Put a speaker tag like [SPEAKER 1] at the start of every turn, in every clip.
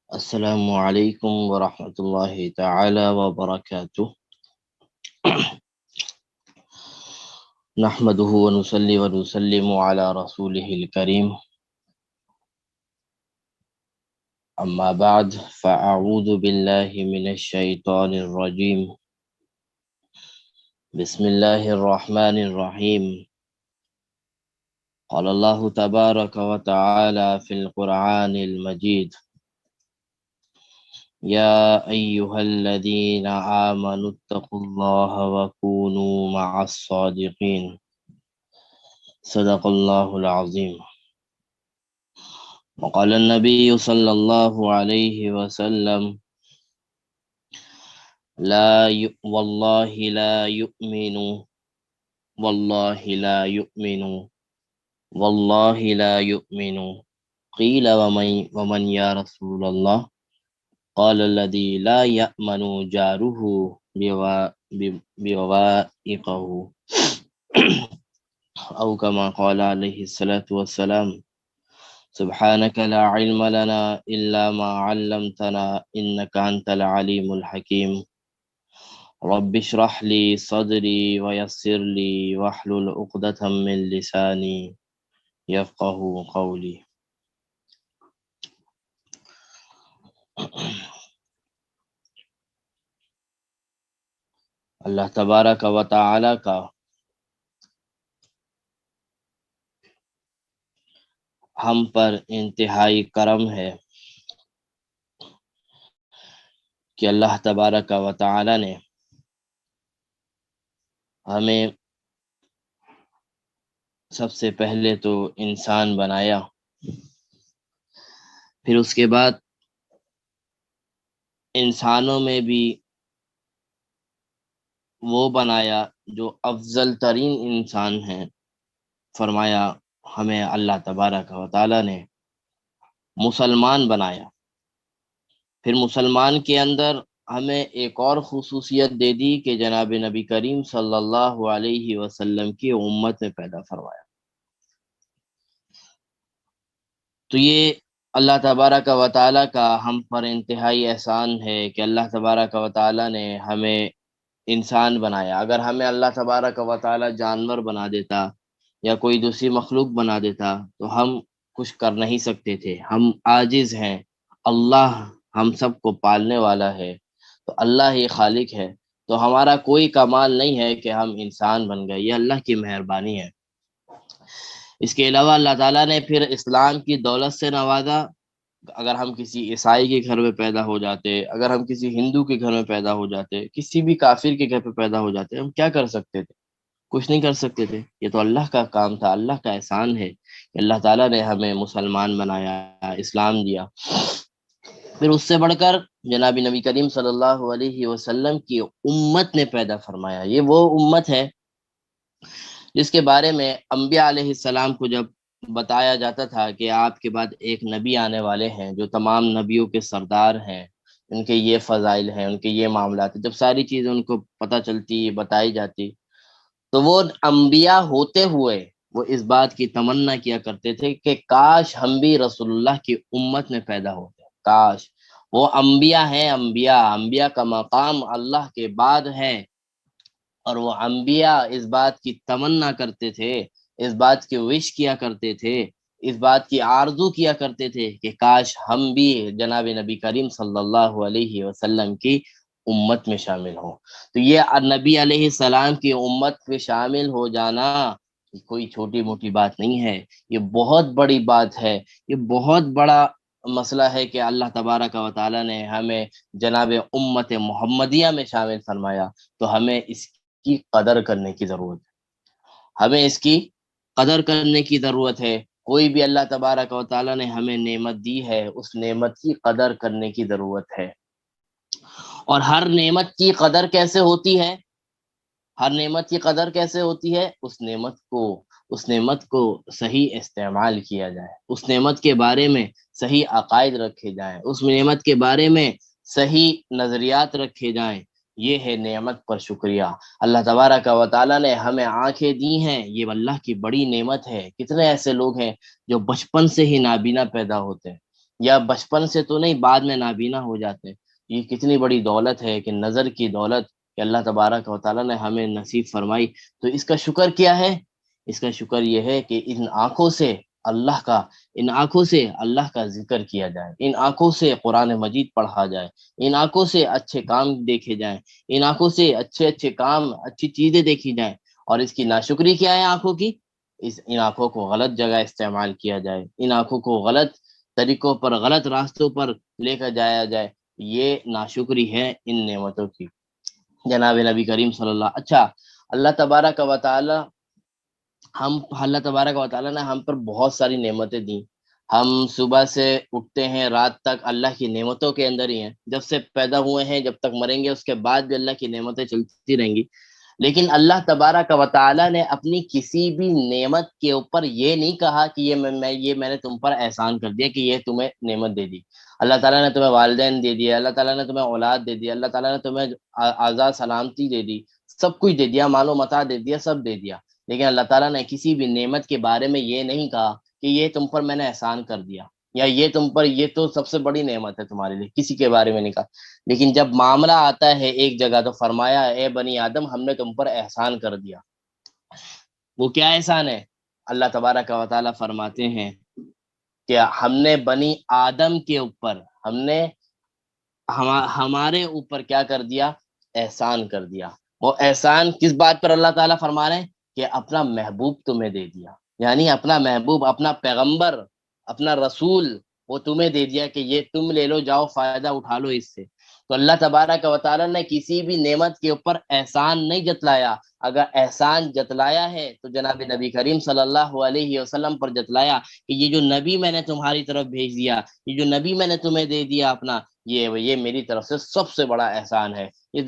[SPEAKER 1] السلام علیکم ورحمۃ اللہ تعالی وبرکاتہ۔ نحمده ونصلي ونسلم على رسوله الكريم، اما بعد فاعوذ باللہ من الشیطان الرجیم، بسم اللہ الرحمن الرحیم۔ قال اللہ تبارک وتعالی فی القرآن المجید: یا ایہا الذین آمنوا اتقوا اللہ وکونوا مع الصادقین، صدق اللہ العظیم۔ وقال النبی صلی اللہ علیہ وسلم: واللہ لا یؤمن، واللہ لا یؤمن، واللہ لا یؤمن، قیل ومن یا رسول اللہ؟ قال الذی لا یأمن جارہ بوائقہ، او کما قال علیہ الصلاۃ والسلام۔ سبحانک لا علم لنا الا ما علمتنا انک انت العلیم الحکیم، رب اشرح لی صدری ویسر لی واحلل عقدۃ من لسانی یفقہوا قولی۔ اللہ تبارک و تعالی کا ہم پر انتہائی کرم ہے کہ اللہ تبارک و تعالی نے ہمیں سب سے پہلے تو انسان بنایا، پھر اس کے بعد انسانوں میں بھی وہ بنایا جو افضل ترین انسان ہیں۔ فرمایا ہمیں اللہ تبارک و تعالی نے مسلمان بنایا، پھر مسلمان کے اندر ہمیں ایک اور خصوصیت دے دی کہ جناب نبی کریم صلی اللہ علیہ وسلم کی امت میں پیدا فرمایا۔ تو یہ اللہ تبارک و تعالی کا ہم پر انتہائی احسان ہے کہ اللہ تبارک و تعالی نے ہمیں انسان بنایا۔ اگر ہمیں اللہ تبارک و تعالی جانور بنا دیتا یا کوئی دوسری مخلوق بنا دیتا تو ہم کچھ کر نہیں سکتے تھے، ہم عاجز ہیں۔ اللہ ہم سب کو پالنے والا ہے، تو اللہ ہی خالق ہے، تو ہمارا کوئی کمال نہیں ہے کہ ہم انسان بن گئے، یہ اللہ کی مہربانی ہے۔ اس کے علاوہ اللہ تعالیٰ نے پھر اسلام کی دولت سے نوازا۔ اگر ہم کسی عیسائی کے گھر میں پیدا ہو جاتے، اگر ہم کسی ہندو کے گھر میں پیدا ہو جاتے، کسی بھی کافر کے گھر پہ پیدا ہو جاتے، ہم کیا کر سکتے تھے؟ کچھ نہیں کر سکتے تھے۔ یہ تو اللہ کا کام تھا، اللہ کا احسان ہے کہ اللہ تعالیٰ نے ہمیں مسلمان بنایا، اسلام دیا۔ پھر اس سے بڑھ کر جناب نبی کریم صلی اللہ علیہ وسلم کی امت نے پیدا فرمایا۔ یہ وہ امت ہے جس کے بارے میں انبیاء علیہ السلام کو جب بتایا جاتا تھا کہ آپ کے بعد ایک نبی آنے والے ہیں جو تمام نبیوں کے سردار ہیں، ان کے یہ فضائل ہیں، ان کے یہ معاملات ہیں، جب ساری چیزیں ان کو پتہ چلتی، بتائی جاتی، تو وہ انبیاء ہوتے ہوئے وہ اس بات کی تمنا کیا کرتے تھے کہ کاش ہم بھی رسول اللہ کی امت میں پیدا ہوتے، کاش۔ وہ انبیاء ہیں، انبیاء کا مقام اللہ کے بعد ہے، اور وہ انبیاء اس بات کی تمنا کرتے تھے، اس بات کی وش کیا کرتے تھے، اس بات کی آرزو کیا کرتے تھے کہ کاش ہم بھی جناب نبی کریم صلی اللہ علیہ وسلم کی امت میں شامل ہوں۔ تو یہ نبی علیہ السلام کی امت میں شامل ہو جانا کوئی چھوٹی موٹی بات نہیں ہے، یہ بہت بڑی بات ہے، یہ بہت بڑا مسئلہ ہے کہ اللہ تبارک و تعالی نے ہمیں جناب امت محمدیہ میں شامل فرمایا۔ تو ہمیں اس کی قدر کرنے کی ضرورت ہے، ہمیں اس کی قدر کرنے کی ضرورت ہے۔ کوئی بھی اللہ تبارک و تعالی نے ہمیں نعمت دی ہے، اس نعمت کی قدر کرنے کی ضرورت ہے۔ اور ہر نعمت کی قدر کیسے ہوتی ہے؟ ہر نعمت کی قدر کیسے ہوتی ہے؟ اس نعمت کو صحیح استعمال کیا جائے، اس نعمت کے بارے میں صحیح عقائد رکھے جائیں، اس نعمت کے بارے میں صحیح نظریات رکھے جائیں، یہ ہے نعمت پر شکریہ۔ اللہ تبارک و تعالیٰ نے ہمیں آنکھیں دی ہیں، یہ اللہ کی بڑی نعمت ہے۔ کتنے ایسے لوگ ہیں جو بچپن سے ہی نابینا پیدا ہوتے ہیں، یا بچپن سے تو نہیں، بعد میں نابینا ہو جاتے ہیں۔ یہ کتنی بڑی دولت ہے کہ نظر کی دولت کہ اللہ تبارک و تعالیٰ نے ہمیں نصیب فرمائی۔ تو اس کا شکر کیا ہے؟ اس کا شکر یہ ہے کہ ان آنکھوں سے اللہ کا ان آنکھوں سے اللہ کا ذکر کیا جائے، ان آنکھوں سے قرآن مجید پڑھا جائے، ان آنکھوں سے اچھے کام دیکھے جائیں، ان آنکھوں سے اچھے اچھے کام، اچھی چیزیں دیکھی جائیں۔ اور اس کی ناشکری کیا ہے آنکھوں کی؟ ان آنکھوں کو غلط جگہ استعمال کیا جائے، ان آنکھوں کو غلط طریقوں پر، غلط راستوں پر لے کر جایا جائے، یہ ناشکری ہے ان نعمتوں کی۔ جناب نبی کریم صلی اللہ اچھا اللہ تبارک و تعالی اللہ تبارک و تعالیٰ نے ہم پر بہت ساری نعمتیں دی۔ ہم صبح سے اٹھتے ہیں رات تک اللہ کی نعمتوں کے اندر ہی ہیں، جب سے پیدا ہوئے ہیں جب تک مریں گے اس کے بعد بھی اللہ کی نعمتیں چلتی رہیں گی۔ لیکن اللہ تبارک و تعالیٰ نے اپنی کسی بھی نعمت کے اوپر یہ نہیں کہا کہ میں نے تم پر احسان کر دیا کہ یہ تمہیں نعمت دے دی۔ اللہ تعالیٰ نے تمہیں والدین دے دیا، اللہ تعالیٰ نے تمہیں اولاد دے دیا، اللہ تعالیٰ نے تمہیں آزاد سلامتی دے دی، سب کچھ دے دیا، مال و متاع دے دیا، سب دے دیا۔ لیکن اللہ تعالیٰ نے کسی بھی نعمت کے بارے میں یہ نہیں کہا کہ یہ تم پر میں نے احسان کر دیا، یا یہ تم پر، یہ تو سب سے بڑی نعمت ہے تمہارے لیے، کسی کے بارے میں نہیں کہا۔ لیکن جب معاملہ آتا ہے ایک جگہ تو فرمایا اے بنی آدم ہم نے تم پر احسان کر دیا۔ وہ کیا احسان ہے؟ اللہ تبارک و تعالیٰ فرماتے ہیں کہ ہم نے بنی آدم کے اوپر، ہم نے ہمارے اوپر کیا کر دیا؟ احسان کر دیا۔ وہ احسان کس بات پر اللہ تعالیٰ فرما رہے ہیں؟ کہ اپنا محبوب تمہیں دے دیا، یعنی اپنا محبوب، اپنا پیغمبر، اپنا رسول وہ تمہیں دے دیا کہ یہ تم لے لو، جاؤ فائدہ اٹھا لو اس سے۔ تو اللہ تبارک و تعالیٰ نے کسی بھی نعمت کے اوپر احسان نہیں جتلایا۔ اگر احسان جتلایا ہے تو جناب نبی کریم صلی اللہ علیہ وسلم پر جتلایا کہ یہ جو نبی میں نے تمہاری طرف بھیج دیا، یہ جو نبی میں نے تمہیں دے دیا اپنا، یہ میری طرف سے سب سے بڑا احسان ہے۔ یہ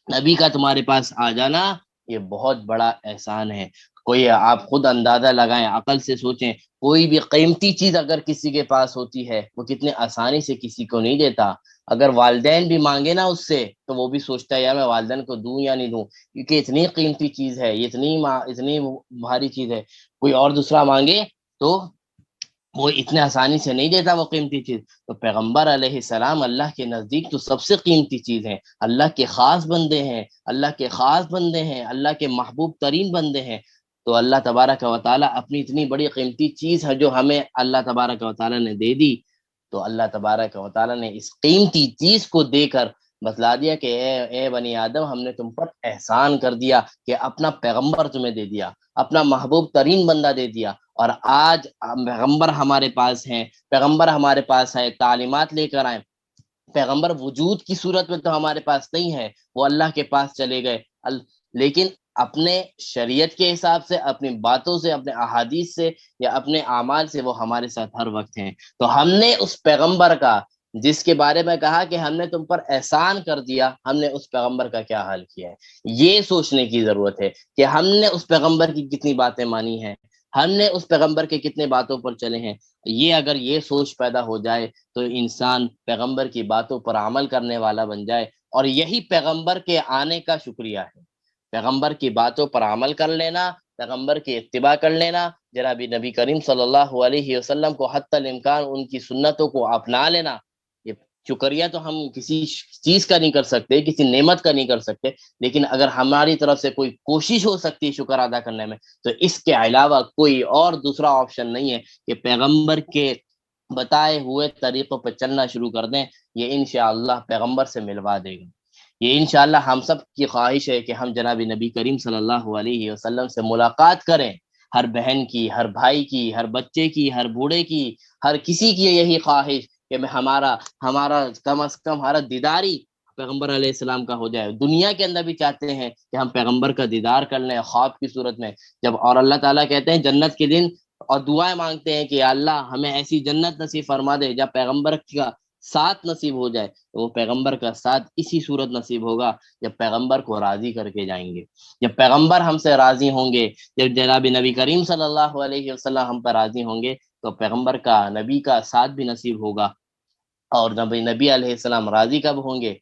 [SPEAKER 1] نبی کا تمہارے پاس آ جانا یہ بہت بڑا احسان ہے۔ کوئی آپ خود اندازہ لگائیں، عقل سے سوچیں، کوئی بھی قیمتی چیز اگر کسی کے پاس ہوتی ہے وہ کتنے آسانی سے کسی کو نہیں دیتا۔ اگر والدین بھی مانگے نا اس سے تو وہ بھی سوچتا ہے یار میں والدین کو دوں یا نہیں دوں، کیونکہ اتنی قیمتی چیز ہے، اتنی بھاری چیز ہے۔ کوئی اور دوسرا مانگے تو وہ اتنے آسانی سے نہیں دیتا وہ قیمتی چیز۔ تو پیغمبر علیہ السلام اللہ کے نزدیک تو سب سے قیمتی چیز ہے، اللہ کے خاص بندے ہیں، اللہ کے خاص بندے ہیں، اللہ کے محبوب ترین بندے ہیں۔ تو اللہ تبارک و تعالیٰ اپنی اتنی بڑی قیمتی چیز ہے جو ہمیں اللہ تبارک و تعالیٰ نے دے دی، تو اللہ تبارک و تعالیٰ نے اس قیمتی چیز کو دے کر بتلا دیا کہ اے بنی آدم ہم نے تم پر احسان کر دیا کہ اپنا پیغمبر تمہیں دے دیا، اپنا محبوب ترین بندہ دے دیا۔ اور آج پیغمبر ہمارے پاس ہیں، پیغمبر ہمارے پاس ہے، تعلیمات لے کر آئے۔ پیغمبر وجود کی صورت میں تو ہمارے پاس نہیں ہے، وہ اللہ کے پاس چلے گئے، لیکن اپنے شریعت کے حساب سے، اپنی باتوں سے، اپنے احادیث سے یا اپنے اعمال سے وہ ہمارے ساتھ ہر وقت ہیں۔ تو ہم نے اس پیغمبر کا، جس کے بارے میں کہا کہ ہم نے تم پر احسان کر دیا، ہم نے اس پیغمبر کا کیا حال کیا ہے؟ یہ سوچنے کی ضرورت ہے کہ ہم نے اس پیغمبر کی کتنی باتیں مانی ہیں، ہم نے اس پیغمبر کے کتنے باتوں پر چلے ہیں۔ یہ اگر یہ سوچ پیدا ہو جائے تو انسان پیغمبر کی باتوں پر عمل کرنے والا بن جائے، اور یہی پیغمبر کے آنے کا شکریہ ہے۔ پیغمبر کی باتوں پر عمل کر لینا، پیغمبر کی اتباع کر لینا، جناب نبی کریم صلی اللہ علیہ وسلم کو حتی الامکان ان کی سنتوں کو اپنا لینا، یہ شکریہ تو ہم کسی چیز کا نہیں کر سکتے، کسی نعمت کا نہیں کر سکتے، لیکن اگر ہماری طرف سے کوئی کوشش ہو سکتی ہے شکر ادا کرنے میں، تو اس کے علاوہ کوئی اور دوسرا آپشن نہیں ہے کہ پیغمبر کے بتائے ہوئے طریقوں پہ چلنا شروع کر دیں۔ یہ انشاءاللہ پیغمبر سے ملوا دے گا۔ یہ انشاءاللہ ہم سب کی خواہش ہے کہ ہم جناب نبی کریم صلی اللہ علیہ وسلم سے ملاقات کریں۔ ہر بہن کی، ہر بھائی کی، ہر بچے کی، ہر بوڑھے کی، ہر کسی کی یہی خواہش کہ ہمارا کم از کم ہمارا دیداری پیغمبر علیہ السلام کا ہو جائے۔ دنیا کے اندر بھی چاہتے ہیں کہ ہم پیغمبر کا دیدار کر لیں خواب کی صورت میں، جب اور اللہ تعالیٰ کہتے ہیں جنت کے دن، اور دعائیں مانگتے ہیں کہ اللہ ہمیں ایسی جنت نصیب فرما دے جب پیغمبر کا ساتھ نصیب ہو جائے۔ تو وہ پیغمبر کا ساتھ اسی صورت نصیب ہوگا جب پیغمبر کو راضی کر کے جائیں گے، جب پیغمبر ہم سے راضی ہوں گے، جب جناب نبی کریم صلی اللہ علیہ وسلم ہم پر راضی ہوں گے تو پیغمبر کا، نبی کا ساتھ بھی نصیب ہوگا۔ اور نبی علیہ السلام راضی کب ہوں گے؟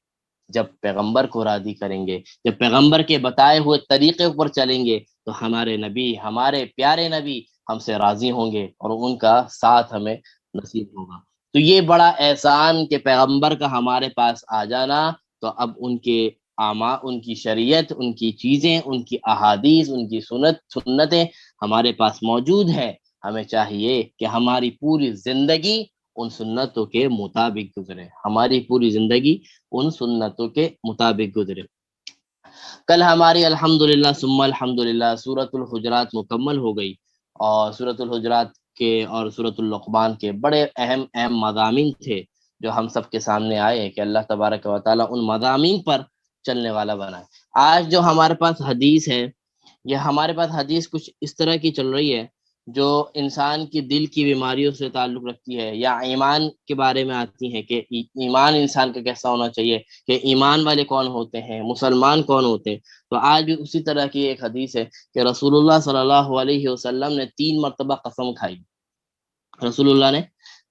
[SPEAKER 1] جب پیغمبر کو راضی کریں گے، جب پیغمبر کے بتائے ہوئے طریقے پر چلیں گے تو ہمارے نبی، ہمارے پیارے نبی ہم سے راضی ہوں گے اور ان کا ساتھ ہمیں نصیب ہوگا۔ تو یہ بڑا احسان کہ پیغمبر کا ہمارے پاس آ جانا، تو اب ان کے ان کی شریعت، ان کی چیزیں، ان کی احادیث، ان کی سنتیں ہمارے پاس موجود ہے۔ ہمیں چاہیے کہ ہماری پوری زندگی ان سنتوں کے مطابق گزرے، ہماری پوری زندگی ان سنتوں کے مطابق گزرے۔ کل ہماری الحمدللہ ثم الحمدللہ سورۃ الحجرات مکمل ہو گئی، اور سورۃ الحجرات کے اور سورۃ اللقمان کے بڑے اہم مضامین تھے جو ہم سب کے سامنے آئے کہ اللہ تبارک و تعالیٰ ان مضامین پر چلنے والا بنائے۔ آج جو ہمارے پاس حدیث ہے، یہ ہمارے پاس حدیث کچھ اس طرح کی چل رہی ہے جو انسان کی دل کی بیماریوں سے تعلق رکھتی ہے، یا ایمان کے بارے میں آتی ہے کہ ایمان انسان کا کیسا ہونا چاہیے، کہ ایمان والے کون ہوتے ہیں، مسلمان کون ہوتے ہیں۔ تو آج بھی اسی طرح کی ایک حدیث ہے کہ رسول اللہ صلی اللہ علیہ وسلم نے 3 مرتبہ قسم کھائی۔ رسول اللہ نے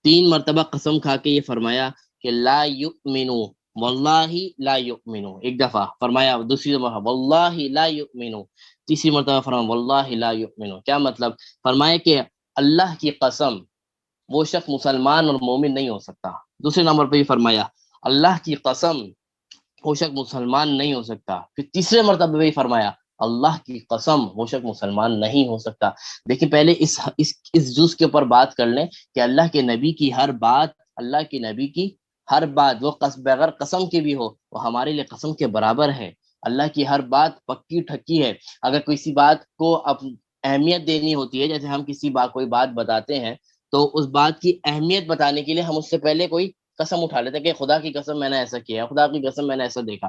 [SPEAKER 1] 3 مرتبہ قسم کھا کے یہ فرمایا کہ لا یؤمنو، واللہ لا یؤمنو، ایک دفعہ فرمایا، دوسری دفعہ واللہ لا یؤمنو، تیسری مرتبہ فرمایا واللہ لا یؤمنو۔ کیا مطلب؟ فرمایا کہ اللہ کی قسم وہ شخص مسلمان اور مومن نہیں ہو سکتا۔ دوسرے نمبر پہ یہ فرمایا اللہ کی قسم وہ شخص مسلمان نہیں ہو سکتا۔ پھر تیسرے مرتبہ بھی فرمایا اللہ کی قسم وہ شخص مسلمان نہیں ہو سکتا۔ دیکھیں پہلے اس جز کے اوپر بات کر لیں کہ اللہ کے نبی کی ہر بات، اللہ کے نبی کی ہر بات وہ بغیر قسم کی بھی ہو وہ ہمارے لیے قسم کے برابر ہے۔ اللہ کی ہر بات پکی ٹھکی ہے۔ اگر کسی بات کو اہمیت دینی ہوتی ہے، جیسے ہم کسی کوئی بات بتاتے ہیں تو اس بات کی اہمیت بتانے کے لیے ہم اس سے پہلے کوئی قسم اٹھا لیتے ہیں کہ خدا کی قسم میں نے ایسا کیا، خدا کی قسم میں نے ایسا دیکھا،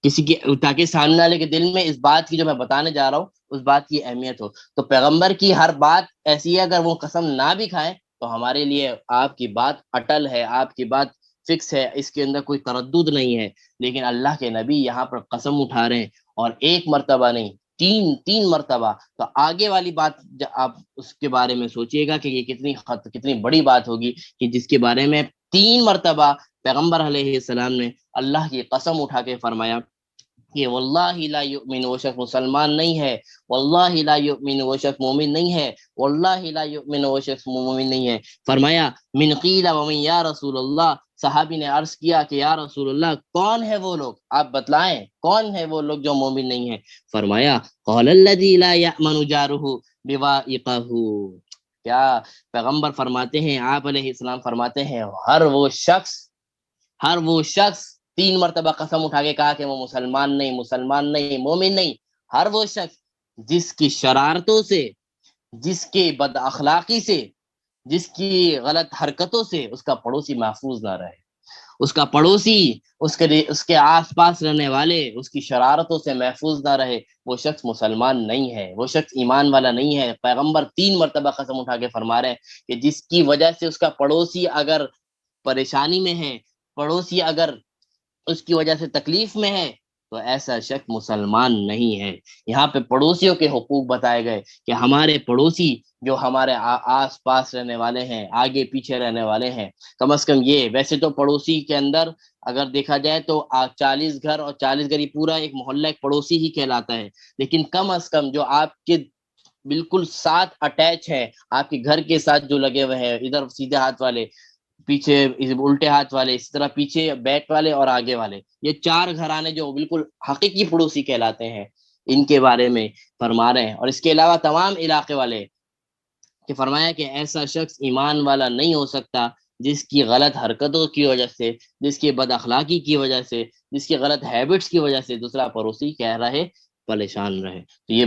[SPEAKER 1] کسی کی، تاکہ سامنے والے کے دل میں اس بات کی جو میں بتانے جا رہا ہوں اس بات کی اہمیت ہو۔ تو پیغمبر کی ہر بات ایسی ہے، اگر وہ قسم نہ بھی کھائیں تو ہمارے لیے آپ کی بات اٹل ہے، آپ کی بات فکس ہے، اس کے اندر کوئی تردد نہیں ہے۔ لیکن اللہ کے نبی یہاں پر قسم اٹھا رہے ہیں، اور ایک مرتبہ نہیں، تین مرتبہ۔ تو آگے والی بات آپ اس کے بارے میں سوچئے گا کہ یہ کتنی بڑی بات ہوگی کہ جس کے بارے میں 3 مرتبہ پیغمبر علیہ السلام نے اللہ کی قسم اٹھا کے فرمایا کہ واللہ لا یؤمن وہ شخص مسلمان نہیں ہے، واللہ لا یؤمن وہ شخص مومن نہیں ہے، واللہ لا یؤمن وہ شخص مومن نہیں ہے۔ فرمایا من قیل ومن یا رسول اللہ، صحابی نے عرض کیا کہ یا رسول اللہ کون ہے وہ لوگ، آپ بتلائیں کون ہے وہ لوگ جو مومن نہیں ہیں۔ فرمایا قال الذی لا یأمن جارہ بوائقہ، کیا پیغمبر فرماتے ہیں، آپ علیہ السلام فرماتے ہیں ہر وہ شخص 3 مرتبہ قسم اٹھا کے کہا کہ وہ مسلمان نہیں، مومن نہیں، ہر وہ شخص جس کی شرارتوں سے، جس کی بد اخلاقی سے، جس کی غلط حرکتوں سے اس کا پڑوسی محفوظ نہ رہے، اس کا پڑوسی، اس کے آس پاس رہنے والے اس کی شرارتوں سے محفوظ نہ رہے، وہ شخص مسلمان نہیں ہے، وہ شخص ایمان والا نہیں ہے۔ پیغمبر 3 مرتبہ قسم اٹھا کے فرما رہے ہیں کہ جس کی وجہ سے اس کا پڑوسی اگر پریشانی میں ہے، پڑوسی اگر اس کی وجہ سے تکلیف میں ہے، تو ایسا شخص مسلمان نہیں ہے۔ یہاں پہ پڑوسیوں کے حقوق بتائے گئے کہ ہمارے پڑوسی جو ہمارے آس پاس رہنے والے ہیں، آگے پیچھے رہنے والے ہیں، کم از کم یہ، ویسے تو پڑوسی کے اندر اگر دیکھا جائے تو 40 گھر، اور 40 گھر یہ پورا ایک محلہ ایک پڑوسی ہی کہلاتا ہے، لیکن کم از کم جو آپ کے بالکل ساتھ اٹیچ ہے، آپ کے گھر کے ساتھ جو لگے ہوئے ہیں، ادھر سیدھے ہاتھ والے، پیچھے الٹے ہاتھ والے، اس طرح پیچھے بیک والے اور آگے والے، یہ 4 گھرانے جو بالکل حقیقی پڑوسی کہلاتے ہیں، ان کے بارے میں فرما رہے ہیں۔ اور اس کے علاوہ تمام علاقے والے، کہ فرمایا کہ ایسا شخص ایمان والا نہیں ہو سکتا جس کی غلط حرکتوں کی وجہ سے، جس کی بد اخلاقی کی وجہ سے، جس کی غلط ہیبٹس کی وجہ سے دوسرا پڑوسی کہہ رہے پریشان رہے۔ تو یہ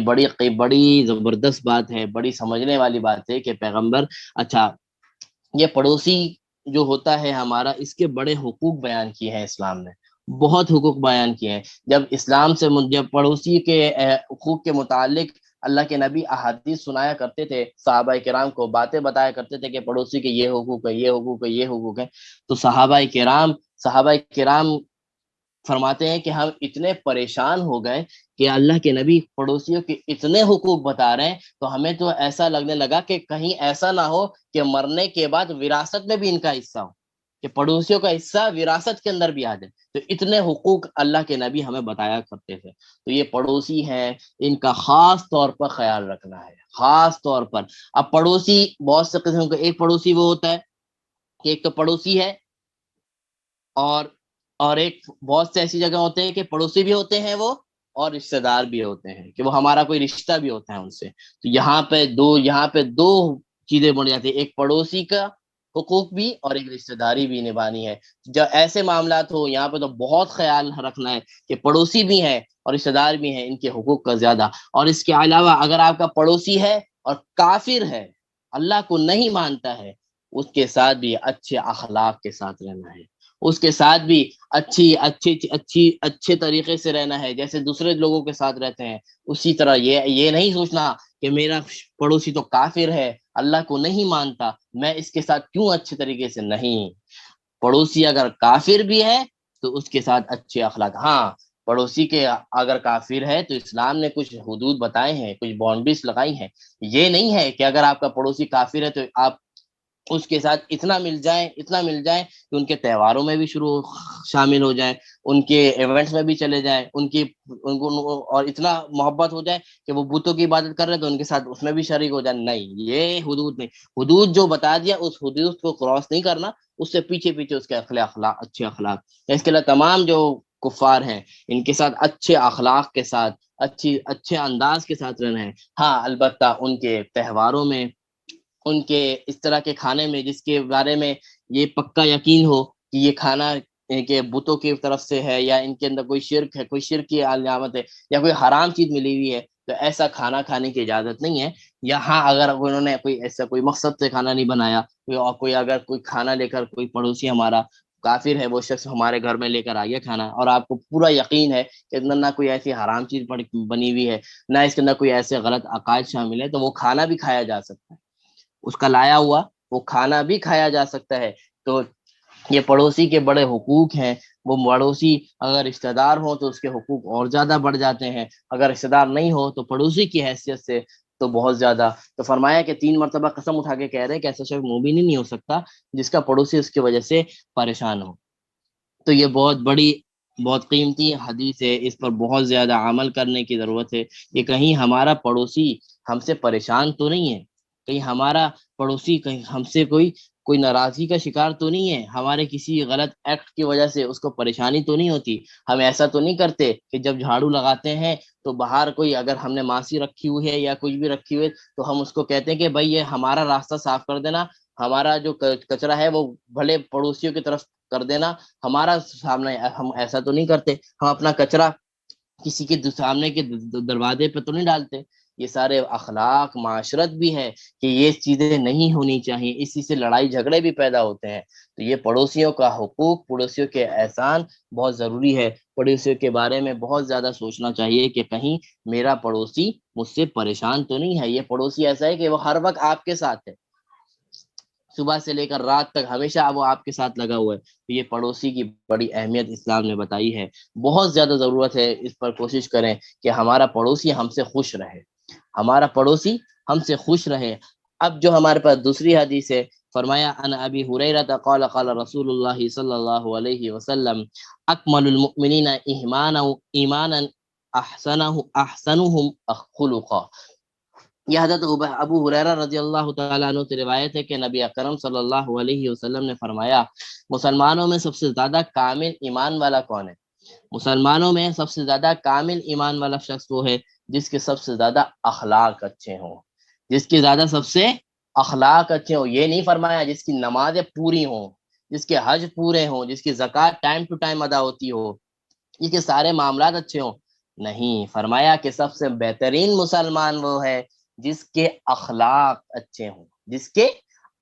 [SPEAKER 1] بڑی زبردست بات ہے، بڑی سمجھنے والی بات ہے کہ پیغمبر، اچھا یہ پڑوسی جو ہوتا ہے ہمارا، اس کے بڑے حقوق بیان کیے ہیں اسلام نے، بہت حقوق بیان کیے ہیں۔ جب اسلام سے جب پڑوسی کے حقوق کے متعلق اللہ کے نبی احادیث سنایا کرتے تھے، صحابہ کرام کو باتیں بتایا کرتے تھے کہ پڑوسی کے یہ حقوق ہے، یہ حقوق ہے، یہ حقوق ہے، تو صحابہ کرام فرماتے ہیں کہ ہم اتنے پریشان ہو گئے کہ اللہ کے نبی پڑوسیوں کے اتنے حقوق بتا رہے ہیں، تو ہمیں تو ایسا لگنے لگا کہ کہیں ایسا نہ ہو کہ مرنے کے بعد وراثت میں بھی ان کا حصہ ہو، کہ پڑوسیوں کا حصہ وراثت کے اندر بھی آ جائے. تو اتنے حقوق اللہ کے نبی ہمیں بتایا کرتے تھے. تو یہ پڑوسی ہیں، ان کا خاص طور پر خیال رکھنا ہے، خاص طور پر. اب پڑوسی بہت سے قسم کے، ایک پڑوسی وہ ہوتا ہے کہ ایک تو پڑوسی ہے، اور ایک بہت سے ایسی جگہ ہوتے ہیں کہ پڑوسی بھی ہوتے ہیں وہ، اور رشتہ دار بھی ہوتے ہیں کہ وہ ہمارا کوئی رشتہ بھی ہوتا ہے ان سے. تو یہاں پہ دو چیزیں بن جاتی ہیں، ایک پڑوسی کا حقوق بھی اور ایک رشتہ داری بھی نبھانی ہے. جب ایسے معاملات ہو یہاں پہ تو بہت خیال رکھنا ہے کہ پڑوسی بھی ہیں اور رشتہ دار بھی ہیں، ان کے حقوق کا زیادہ. اور اس کے علاوہ اگر آپ کا پڑوسی ہے اور کافر ہے، اللہ کو نہیں مانتا ہے، اس کے ساتھ بھی اچھے اخلاق کے ساتھ رہنا ہے، اس کے ساتھ بھی اچھے طریقے سے رہنا ہے، جیسے دوسرے لوگوں کے ساتھ رہتے ہیں اسی طرح. یہ نہیں سوچنا کہ میرا پڑوسی تو کافر ہے، اللہ کو نہیں مانتا، میں اس کے ساتھ کیوں اچھے طریقے سے. نہیں، پڑوسی اگر کافر بھی ہے تو اس کے ساتھ اچھے اخلاق. ہاں، پڑوسی کے اگر کافر ہے تو اسلام نے کچھ حدود بتائے ہیں، کچھ باؤنڈریز لگائی ہیں. یہ نہیں ہے کہ اگر آپ کا پڑوسی کافر ہے تو آپ اس کے ساتھ اتنا مل جائیں کہ ان کے تہواروں میں بھی شامل ہو جائیں، ان کے ایونٹس میں بھی چلے جائیں، ان کو اور اتنا محبت ہو جائے کہ وہ بتوں کی عبادت کر رہے ہیں تو ان کے ساتھ اس میں بھی شریک ہو جائیں. نہیں، یہ حدود نہیں. حدود جو بتا دیا اس حدود کو کراس نہیں کرنا، اس سے پیچھے اس کے اچھے اخلاق. اس کے لیے تمام جو کفار ہیں ان کے ساتھ اچھے اخلاق کے ساتھ اچھے انداز کے ساتھ رہنا ہے. ہاں البتہ ان کے تہواروں میں، ان کے اس طرح کے کھانے میں جس کے بارے میں یہ پکا یقین ہو کہ یہ کھانا کہ بتوں کی طرف سے ہے، یا ان کے اندر کوئی شرک ہے، کوئی شرک کی علامت ہے، یا کوئی حرام چیز ملی ہوئی ہے، تو ایسا کھانا کھانے کی اجازت نہیں ہے. یہاں اگر انہوں نے کوئی مقصد سے کھانا نہیں بنایا، اگر کوئی کھانا لے کر کوئی پڑوسی ہمارا کافر ہے، وہ شخص ہمارے گھر میں لے کر آئیے کھانا، اور آپ کو پورا یقین ہے کہ نہ کوئی ایسی حرام چیز بنی ہوئی ہے، نہ اس کے اندر کوئی ایسے غلط عقائد شامل ہے، تو وہ کھانا بھی کھایا جا سکتا ہے. اس کا لایا ہوا وہ کھانا بھی کھایا جا سکتا ہے. تو یہ پڑوسی کے بڑے حقوق ہیں. وہ پڑوسی اگر رشتہ دار ہو تو اس کے حقوق اور زیادہ بڑھ جاتے ہیں، اگر رشتہ دار نہیں ہو تو پڑوسی کی حیثیت سے تو بہت زیادہ. تو فرمایا کہ 3 مرتبہ قسم اٹھا کے کہہ رہے ہیں کہ ایسا شخص مومن ہی نہیں ہو سکتا جس کا پڑوسی اس کی وجہ سے پریشان ہو. تو یہ بہت بڑی، بہت قیمتی حدیث ہے، اس پر بہت زیادہ عمل کرنے کی ضرورت ہے کہ کہیں ہمارا پڑوسی ہم سے پریشان تو نہیں ہے، کہیں ہمارا پڑوسی کہیں ہم سے کوئی ناراضگی کا شکار تو نہیں ہے، ہمارے کسی غلط ایکٹ کی وجہ سے اس کو پریشانی تو نہیں ہوتی. ہم ایسا تو نہیں کرتے کہ جب جھاڑو لگاتے ہیں تو باہر کوئی اگر ہم نے ماسی رکھی ہوئی ہے یا کچھ بھی رکھی ہوئی ہے تو ہم اس کو کہتے ہیں کہ بھائی یہ ہمارا راستہ صاف کر دینا، ہمارا جو کچرا ہے وہ بھلے پڑوسیوں کی طرف کر دینا، ہمارا سامنے. ہم ایسا تو نہیں کرتے، ہم اپنا کچرا کسی کے سامنے کے دروازے پہ تو نہیں ڈالتے. یہ سارے اخلاق معاشرت بھی ہے کہ یہ چیزیں نہیں ہونی چاہیے، اسی سے لڑائی جھگڑے بھی پیدا ہوتے ہیں. تو یہ پڑوسیوں کا حقوق، پڑوسیوں کے احسان بہت ضروری ہے. پڑوسیوں کے بارے میں بہت زیادہ سوچنا چاہیے کہ کہیں میرا پڑوسی مجھ سے پریشان تو نہیں ہے. یہ پڑوسی ایسا ہے کہ وہ ہر وقت آپ کے ساتھ ہے، صبح سے لے کر رات تک ہمیشہ وہ آپ کے ساتھ لگا ہوا ہے. یہ پڑوسی کی بڑی اہمیت اسلام نے بتائی ہے. بہت زیادہ ضرورت ہے اس پر کوشش کریں کہ ہمارا پڑوسی ہم سے خوش رہے، ہمارا پڑوسی ہم سے خوش رہے. اب جو ہمارے پاس دوسری حدیث ہے، فرمایا ان ابی ہریرہ قال قال رسول اللہ صلی اللہ علیہ وسلم اکمل المؤمنین ایمانا احسنهم خلقا. یہ حضرت ابو ہریرہ رضی اللہ تعالیٰ عنہ سے روایت ہے کہ نبی اکرم صلی اللہ علیہ وسلم نے فرمایا مسلمانوں میں سب سے زیادہ کامل ایمان والا کون ہے؟ مسلمانوں میں سب سے زیادہ کامل ایمان والا شخص وہ ہے جس کے سب سے زیادہ اخلاق اچھے ہوں، جس کے زیادہ سب سے اخلاق اچھے ہوں. یہ نہیں فرمایا جس کی نمازیں پوری ہوں، جس کے حج پورے ہوں، جس کی زکوٰۃ ٹائم ٹو ٹائم ادا ہوتی ہو، اس کے سارے معاملات اچھے ہوں. نہیں، فرمایا کہ سب سے بہترین مسلمان وہ ہے جس کے اخلاق اچھے ہوں، جس کے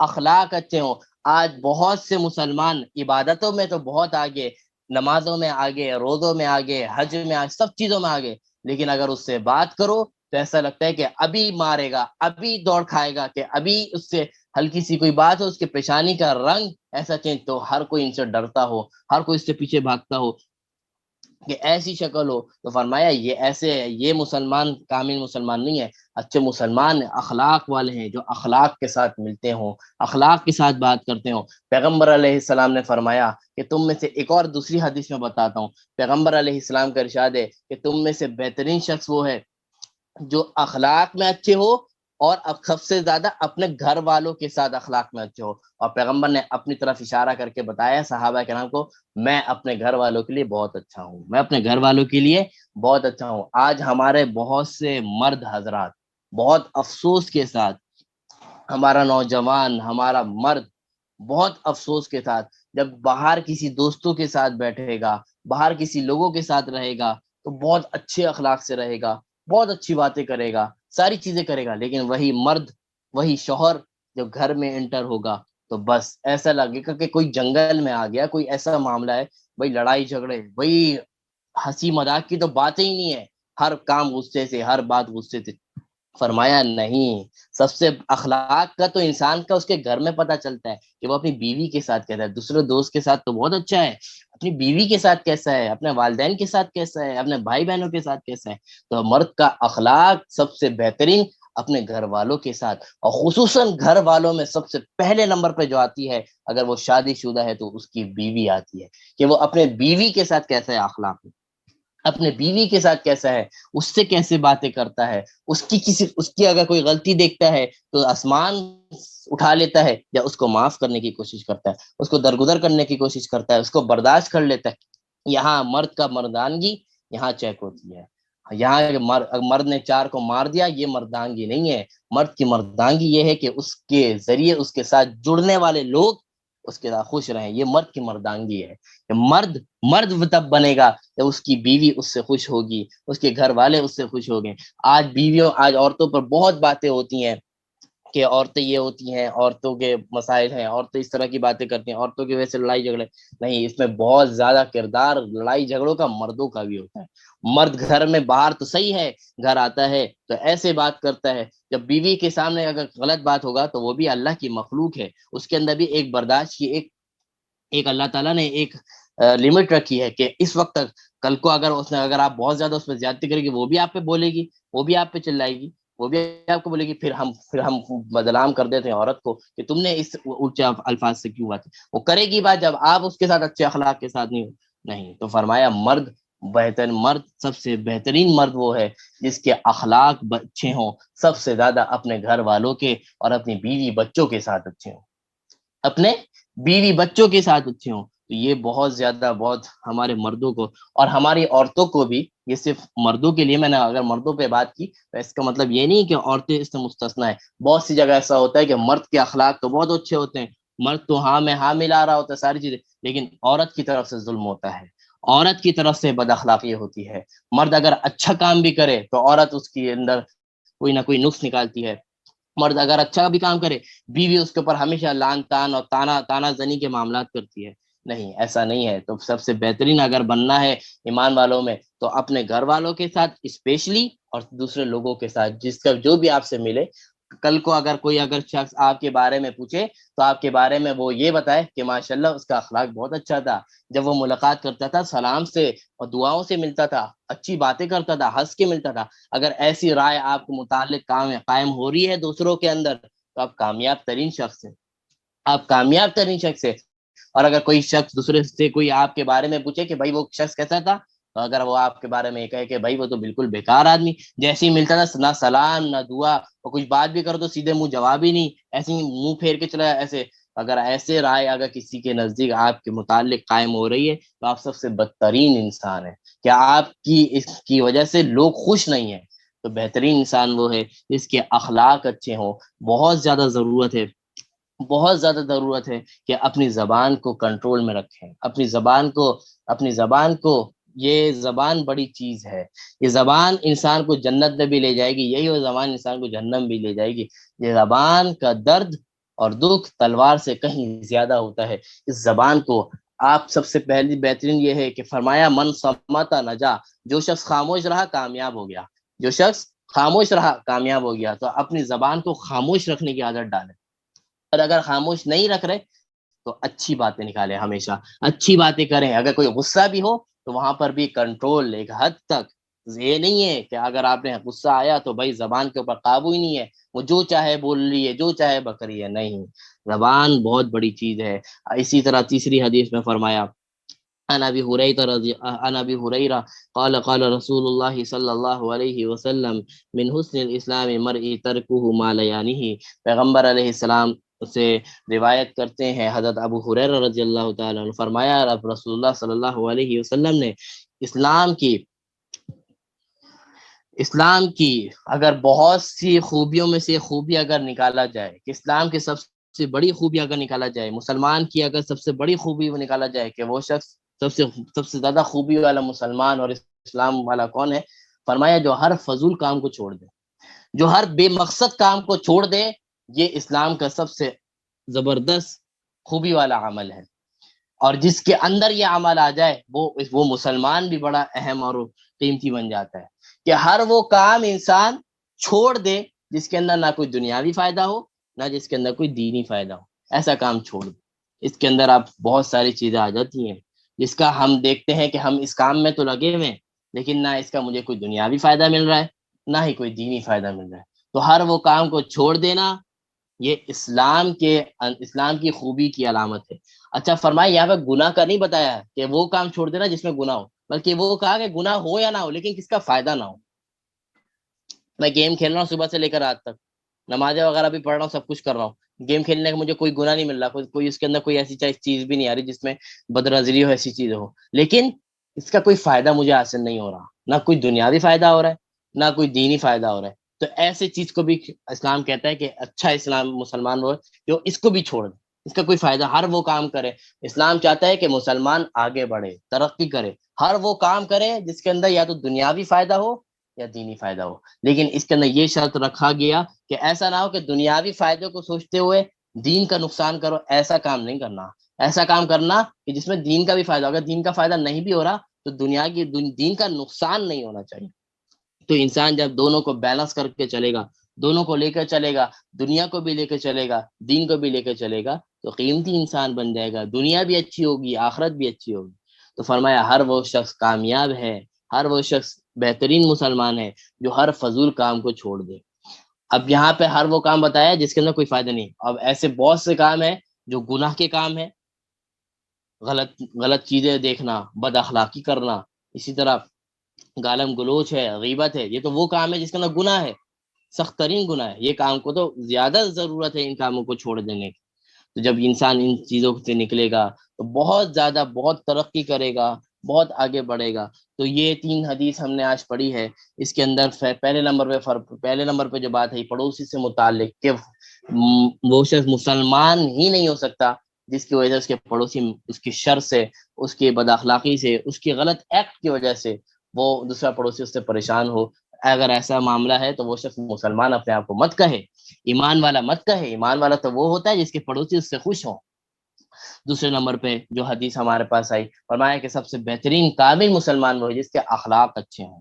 [SPEAKER 1] اخلاق اچھے ہوں. آج بہت سے مسلمان عبادتوں میں تو بہت آگے، نمازوں میں آگے، روزوں میں آگے، حج میں آگے، سب چیزوں میں آگے، لیکن اگر اس سے بات کرو تو ایسا لگتا ہے کہ ابھی مارے گا، ابھی دوڑ کھائے گا، کہ ابھی اس سے ہلکی سی کوئی بات ہو، اس کے پیشانی کا رنگ ایسا چینج، تو ہر کوئی ان سے ڈرتا ہو، ہر کوئی اس سے پیچھے بھاگتا ہو. کہ ایسی شکل ہو، تو فرمایا یہ ایسے یہ مسلمان کامل مسلمان نہیں ہے، اچھے مسلمان اخلاق والے ہیں، جو اخلاق کے ساتھ ملتے ہوں، اخلاق کے ساتھ بات کرتے ہوں۔ پیغمبر علیہ السلام نے فرمایا کہ تم میں سے، ایک اور دوسری حدیث میں بتاتا ہوں، پیغمبر علیہ السلام کا ارشاد ہے کہ تم میں سے بہترین شخص وہ ہے جو اخلاق میں اچھے ہو، اور اب سب سے زیادہ اپنے گھر والوں کے ساتھ اخلاق میں اچھے ہو۔ اور پیغمبر نے اپنی طرف اشارہ کر کے بتایا صحابہ کرام کو، میں اپنے گھر والوں کے لیے بہت اچھا ہوں، میں اپنے گھر والوں کے لیے بہت اچھا ہوں۔ آج ہمارے بہت سے مرد حضرات بہت افسوس کے ساتھ، ہمارا نوجوان، ہمارا مرد بہت افسوس کے ساتھ جب باہر کسی دوستوں کے ساتھ بیٹھے گا، باہر کسی لوگوں کے ساتھ رہے گا، تو بہت اچھے اخلاق سے رہے گا، بہت اچھی باتیں کرے گا، ساری چیزیں کرے گا، لیکن وہی مرد، وہی شوہر جب گھر میں انٹر ہوگا تو بس ایسا لگے گا کہ کوئی جنگل میں آ گیا، کوئی ایسا معاملہ ہے، بھائی لڑائی جھگڑے، بھائی ہنسی مذاق کی تو باتیں ہی نہیں ہے، ہر کام غصے سے، ہر بات غصے سے۔ فرمایا نہیں، سب سے اخلاق کا تو انسان کا اس کے گھر میں پتہ چلتا ہے کہ وہ اپنی بیوی کے ساتھ کیسا ہے، دوسرے دوست کے ساتھ تو بہت اچھا ہے، اپنی بیوی کے ساتھ کیسا ہے، اپنے والدین کے ساتھ کیسا ہے، اپنے بھائی بہنوں کے ساتھ کیسا ہے۔ تو مرد کا اخلاق سب سے بہترین اپنے گھر والوں کے ساتھ، اور خصوصاً گھر والوں میں سب سے پہلے نمبر پہ جو آتی ہے، اگر وہ شادی شدہ ہے تو اس کی بیوی آتی ہے، کہ وہ اپنے بیوی کے ساتھ کیسا ہے اخلاق، اپنے بیوی کے ساتھ کیسا ہے، اس سے کیسے باتیں کرتا ہے، اس کی اگر کوئی غلطی دیکھتا ہے تو آسمان اٹھا لیتا ہے، یا اس کو معاف کرنے کی کوشش کرتا ہے، اس کو درگزر کرنے کی کوشش کرتا ہے، اس کو برداشت کر لیتا ہے۔ یہاں مرد کا مردانگی یہاں چیک ہوتی ہے۔ یہاں مرد نے چار کو مار دیا، یہ مردانگی نہیں ہے۔ مرد کی مردانگی یہ ہے کہ اس کے ذریعے اس کے ساتھ جڑنے والے لوگ اس کے ساتھ خوش رہیں، یہ مرد کی مردانگی ہے۔ کہ مرد تب بنے گا جب اس کی بیوی اس سے خوش ہوگی، اس کے گھر والے اس سے خوش ہو گئے۔ آج عورتوں پر بہت باتیں ہوتی ہیں کہ عورتیں یہ ہوتی ہیں، عورتوں کے مسائل ہیں، عورتیں اس طرح کی باتیں کرتی ہیں، عورتوں کی وجہ سے لڑائی جھگڑے۔ نہیں، اس میں بہت زیادہ کردار لڑائی جھگڑوں کا مردوں کا بھی ہوتا ہے۔ مرد گھر میں باہر تو صحیح ہے، گھر آتا ہے تو ایسے بات کرتا ہے، جب بیوی کے سامنے اگر غلط بات ہوگا تو وہ بھی اللہ کی مخلوق ہے، اس کے اندر بھی ایک برداشت کی ایک اللہ تعالیٰ نے ایک لمٹ رکھی ہے کہ اس وقت تک۔ کل کو اگر آپ بہت زیادہ اس پہ زیادتی کریں گے، وہ بھی آپ پہ بولے گی، وہ بھی آپ پہ چلائے گی، وہ بھی آپ کو بولے گی، پھر ہم بدنام کر دیتے ہیں عورت کو کہ تم نے اس اونچے الفاظ سے کیوں بات کی۔ وہ کرے گی بات جب آپ اس کے ساتھ اچھے اخلاق کے ساتھ نہیں تو فرمایا مرد سب سے بہترین مرد وہ ہے جس کے اخلاق اچھے ہوں، سب سے زیادہ اپنے گھر والوں کے اور اپنی بیوی بچوں کے ساتھ اچھے ہوں، اپنے بیوی بچوں کے ساتھ اچھے ہوں۔ تو یہ بہت زیادہ، بہت ہمارے مردوں کو اور ہماری عورتوں کو بھی، یہ صرف مردوں کے لیے، میں نے اگر مردوں پہ بات کی تو اس کا مطلب یہ نہیں کہ عورتیں اس سے مستثنا ہے۔ بہت سی جگہ ایسا ہوتا ہے کہ مرد کے اخلاق تو بہت اچھے ہوتے ہیں، مرد تو ہاں میں ہاں ملا رہا ہوتا ہے ساری چیزیں، لیکن عورت کی طرف سے ظلم ہوتا ہے، عورت کی طرف سے بد اخلاقی ہوتی ہے۔ مرد اگر اچھا کام بھی کرے تو عورت اس کے اندر کوئی نہ کوئی نقص نکالتی ہے۔ مرد اگر اچھا بھی کام کرے، بیوی اس کے اوپر ہمیشہ لان تان اور تانا زنی کے معاملات کرتی ہے۔ نہیں، ایسا نہیں ہے۔ تو سب سے بہترین اگر بننا ہے ایمان والوں میں، تو اپنے گھر والوں کے ساتھ اسپیشلی، اور دوسرے لوگوں کے ساتھ جو بھی آپ سے ملے، کل کو اگر شخص آپ کے بارے میں پوچھے تو آپ کے بارے میں وہ یہ بتائے کہ ماشاءاللہ اس کا اخلاق بہت اچھا تھا، جب وہ ملاقات کرتا تھا سلام سے اور دعاؤں سے ملتا تھا، اچھی باتیں کرتا تھا، ہنس کے ملتا تھا۔ اگر ایسی رائے آپ کو متعلق قائم ہو رہی ہے دوسروں کے اندر، تو آپ کامیاب ترین شخص ہیں، آپ کامیاب ترین شخص ہے۔ اور اگر کوئی شخص دوسرے سے کوئی آپ کے بارے میں پوچھے کہ بھائی وہ شخص کیسا تھا، تو اگر وہ آپ کے بارے میں یہ کہے کہ بھائی وہ تو بالکل بیکار آدمی، جیسے ہی ملتا تھا نہ سلام نہ دعا، اور کچھ بات بھی کرو تو سیدھے منہ جواب ہی نہیں، ایسے ہی منہ پھیر کے چلا ایسے، اگر ایسے رائے اگر کسی کے نزدیک آپ کے متعلق قائم ہو رہی ہے تو آپ سب سے بدترین انسان ہیں، کیا آپ کی اس کی وجہ سے لوگ خوش نہیں ہیں۔ تو بہترین انسان وہ ہے جس کے اخلاق اچھے ہوں۔ بہت زیادہ ضرورت ہے، بہت زیادہ ضرورت ہے کہ اپنی زبان کو کنٹرول میں رکھیں، اپنی زبان کو یہ زبان بڑی چیز ہے، یہ زبان انسان کو جنت میں بھی لے جائے گی، یہی وہ زبان انسان کو جہنم بھی لے جائے گی۔ یہ زبان کا درد اور دکھ تلوار سے کہیں زیادہ ہوتا ہے۔ اس زبان کو آپ سب سے پہلی بہترین یہ ہے کہ فرمایا من صمت نجا، جو شخص خاموش رہا کامیاب ہو گیا، جو شخص خاموش رہا کامیاب ہو گیا۔ تو اپنی زبان کو خاموش رکھنے کی عادت ڈالیں، اور اگر خاموش نہیں رکھ رہے تو اچھی باتیں نکالیں، ہمیشہ اچھی باتیں کریں، اگر کوئی غصہ بھی ہو تو وہاں پر بھی کنٹرول ایک حد تک، یہ نہیں ہے کہ اگر آپ نے غصہ آیا تو بھائی زبان کے اوپر قابو ہی نہیں ہے، وہ جو چاہے بول رہی ہے، جو چاہے بک رہی ہے، نہیں، زبان بہت بڑی چیز ہے۔ اسی طرح تیسری حدیث میں فرمایا، عن ابی ہریرہ قال قال رسول اللہ صلی اللہ علیہ وسلم من حسن الاسلام مرء ترکہ ما لا یعنیہ، پیغمبر علیہ السلام سے روایت کرتے ہیں حضرت ابو ہریرہ رضی اللہ تعالیٰ عنہ، فرمایا رب رسول اللہ صلی اللہ علیہ وسلم نے اسلام کی اگر بہت سی خوبیوں میں سے خوبی اگر نکالا جائے کہ اسلام کی سب سے بڑی خوبی اگر نکالا جائے، مسلمان کی اگر سب سے بڑی خوبی وہ نکالا جائے کہ وہ شخص سب سے زیادہ خوبی والا مسلمان اور اسلام والا کون ہے، فرمایا جو ہر فضول کام کو چھوڑ دے، جو ہر بے مقصد کام کو چھوڑ دے، یہ اسلام کا سب سے زبردست خوبی والا عمل ہے۔ اور جس کے اندر یہ عمل آ جائے وہ مسلمان بھی بڑا اہم اور قیمتی بن جاتا ہے، کہ ہر وہ کام انسان چھوڑ دے جس کے اندر نہ کوئی دنیاوی فائدہ ہو، نہ جس کے اندر کوئی دینی فائدہ ہو، ایسا کام چھوڑ دے۔ اس کے اندر آپ بہت ساری چیزیں آ جاتی ہیں جس کا ہم دیکھتے ہیں کہ ہم اس کام میں تو لگے ہوئے ہیں، لیکن نہ اس کا مجھے کوئی دنیاوی فائدہ مل رہا ہے، نہ ہی کوئی دینی فائدہ مل رہا ہے، تو ہر وہ کام کو چھوڑ دینا یہ اسلام کی خوبی کی علامت ہے۔ اچھا فرمائے یہاں پہ گناہ کا نہیں بتایا کہ وہ کام چھوڑ دینا جس میں گناہ ہو، بلکہ وہ کہا کہ گناہ ہو یا نہ ہو لیکن کس کا فائدہ نہ ہو۔ میں گیم کھیل رہا ہوں صبح سے لے کر رات تک، نمازیں وغیرہ بھی پڑھ رہا ہوں، سب کچھ کر رہا ہوں، گیم کھیلنے کا مجھے کوئی گناہ نہیں مل رہا، کوئی اس کے اندر کوئی ایسی چیز بھی نہیں آ رہی جس میں بدنظری ہو، ایسی چیز ہو، لیکن اس کا کوئی فائدہ مجھے حاصل نہیں ہو رہا، نہ کوئی دنیاوی فائدہ ہو رہا ہے، نہ کوئی دینی فائدہ ہو رہا ہے، تو ایسے چیز کو بھی اسلام کہتا ہے کہ اچھا اسلام مسلمان وہ جو اس کو بھی چھوڑ دے، اس کا کوئی فائدہ، ہر وہ کام کرے۔ اسلام چاہتا ہے کہ مسلمان آگے بڑھے، ترقی کرے، ہر وہ کام کرے جس کے اندر یا تو دنیاوی فائدہ ہو یا دینی فائدہ ہو، لیکن اس کے اندر یہ شرط رکھا گیا کہ ایسا نہ ہو کہ دنیاوی فائدے کو سوچتے ہوئے دین کا نقصان کرو، ایسا کام نہیں کرنا، ایسا کام کرنا کہ جس میں دین کا بھی فائدہ ہوگا، دین کا فائدہ نہیں بھی ہو رہا تو دین کا نقصان نہیں ہونا چاہیے۔ تو انسان جب دونوں کو بیلنس کر کے چلے گا، دونوں کو لے کر چلے گا، دنیا کو بھی لے کے چلے گا، دین کو بھی لے کے چلے گا، تو قیمتی انسان بن جائے گا، دنیا بھی اچھی ہوگی، آخرت بھی اچھی ہوگی۔ تو فرمایا ہر وہ شخص کامیاب ہے، ہر وہ شخص بہترین مسلمان ہے جو ہر فضول کام کو چھوڑ دے۔ اب یہاں پہ ہر وہ کام بتایا جس کے اندر کوئی فائدہ نہیں، اب ایسے بہت سے کام ہیں جو گناہ کے کام ہیں، غلط چیزیں دیکھنا، بد اخلاقی کرنا، اسی طرح گالم گلوچ ہے، غیبت ہے، یہ تو وہ کام ہے جس کے اندر گناہ ہے، سخت ترین گناہ ہے، یہ کام کو تو زیادہ ضرورت ہے ان کاموں کو چھوڑ دینے کی۔ تو جب انسان ان چیزوں سے نکلے گا تو بہت زیادہ بہت ترقی کرے گا، بہت آگے بڑھے گا۔ تو یہ تین حدیث ہم نے آج پڑھی ہے، اس کے اندر پہلے نمبر پہ جو بات ہے پڑوسی سے متعلق کہ وہ شخص مسلمان ہی نہیں ہو سکتا جس کی وجہ سے اس کے پڑوسی اس کی شر سے، اس کی بد اخلاقی سے، اس کی غلط ایکٹ کی وجہ سے وہ دوسرا پڑوسی اس سے پریشان ہو۔ اگر ایسا معاملہ ہے تو وہ شخص مسلمان اپنے آپ کو مت کہے، ایمان والا مت کہے، ایمان والا تو وہ ہوتا ہے جس کے پڑوسی اس سے خوش ہوں۔ دوسرے نمبر پہ جو حدیث ہمارے پاس آئی، فرمایا کہ سب سے بہترین کامل مسلمان وہ ہے جس کے اخلاق اچھے ہوں،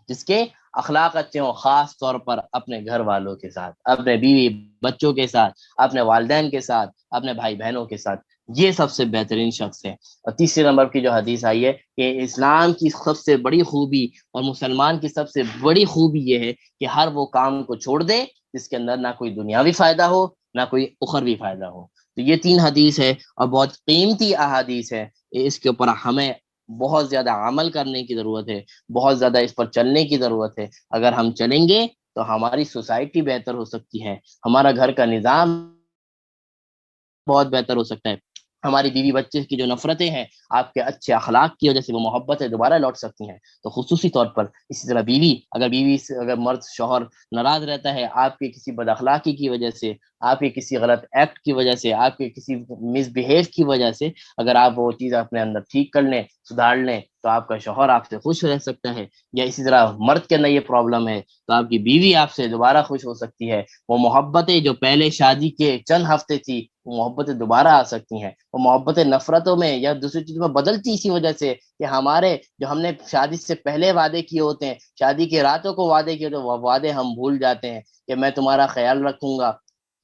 [SPEAKER 1] جس کے اخلاق اچھے ہوں، خاص طور پر اپنے گھر والوں کے ساتھ، اپنے بیوی بچوں کے ساتھ، اپنے والدین کے ساتھ، اپنے بھائی بہنوں کے ساتھ، یہ سب سے بہترین شخص ہے۔ اور تیسرے نمبر کی جو حدیث آئی ہے کہ اسلام کی سب سے بڑی خوبی اور مسلمان کی سب سے بڑی خوبی یہ ہے کہ ہر وہ کام کو چھوڑ دے جس کے اندر نہ کوئی دنیاوی فائدہ ہو، نہ کوئی اخروی فائدہ ہو۔ تو یہ تین حدیث ہے اور بہت قیمتی احادیث ہے، اس کے اوپر ہمیں بہت زیادہ عمل کرنے کی ضرورت ہے، بہت زیادہ اس پر چلنے کی ضرورت ہے۔ اگر ہم چلیں گے تو ہماری سوسائٹی بہتر ہو سکتی ہے، ہمارا گھر کا نظام بہت بہتر ہو سکتا ہے، ہماری بیوی بچے کی جو نفرتیں ہیں آپ کے اچھے اخلاق کی وجہ سے وہ محبتیں دوبارہ لوٹ سکتی ہیں۔ تو خصوصی طور پر اسی طرح اگر مرد شوہر ناراض رہتا ہے آپ کی کسی بد اخلاقی کی وجہ سے، آپ کے کسی غلط ایکٹ کی وجہ سے، آپ کے کسی مس بیہیو کی وجہ سے، اگر آپ وہ چیز اپنے اندر ٹھیک کر لیں، سدھار لیں، تو آپ کا شوہر آپ سے خوش رہ سکتا ہے۔ یا اسی طرح مرد کے اندر یہ پرابلم ہے تو آپ کی بیوی آپ سے دوبارہ خوش ہو سکتی ہے، وہ محبتیں جو پہلے شادی کے چند ہفتے تھی وہ محبتیں دوبارہ آ سکتی ہیں، وہ محبتیں نفرتوں میں یا دوسری چیزوں میں بدلتی اسی وجہ سے کہ ہم نے شادی سے پہلے وعدے کیے ہوتے ہیں، شادی کی راتوں کو وعدے کیے، تو وہ وعدے ہم بھول جاتے ہیں کہ میں تمہارا خیال رکھوں گا،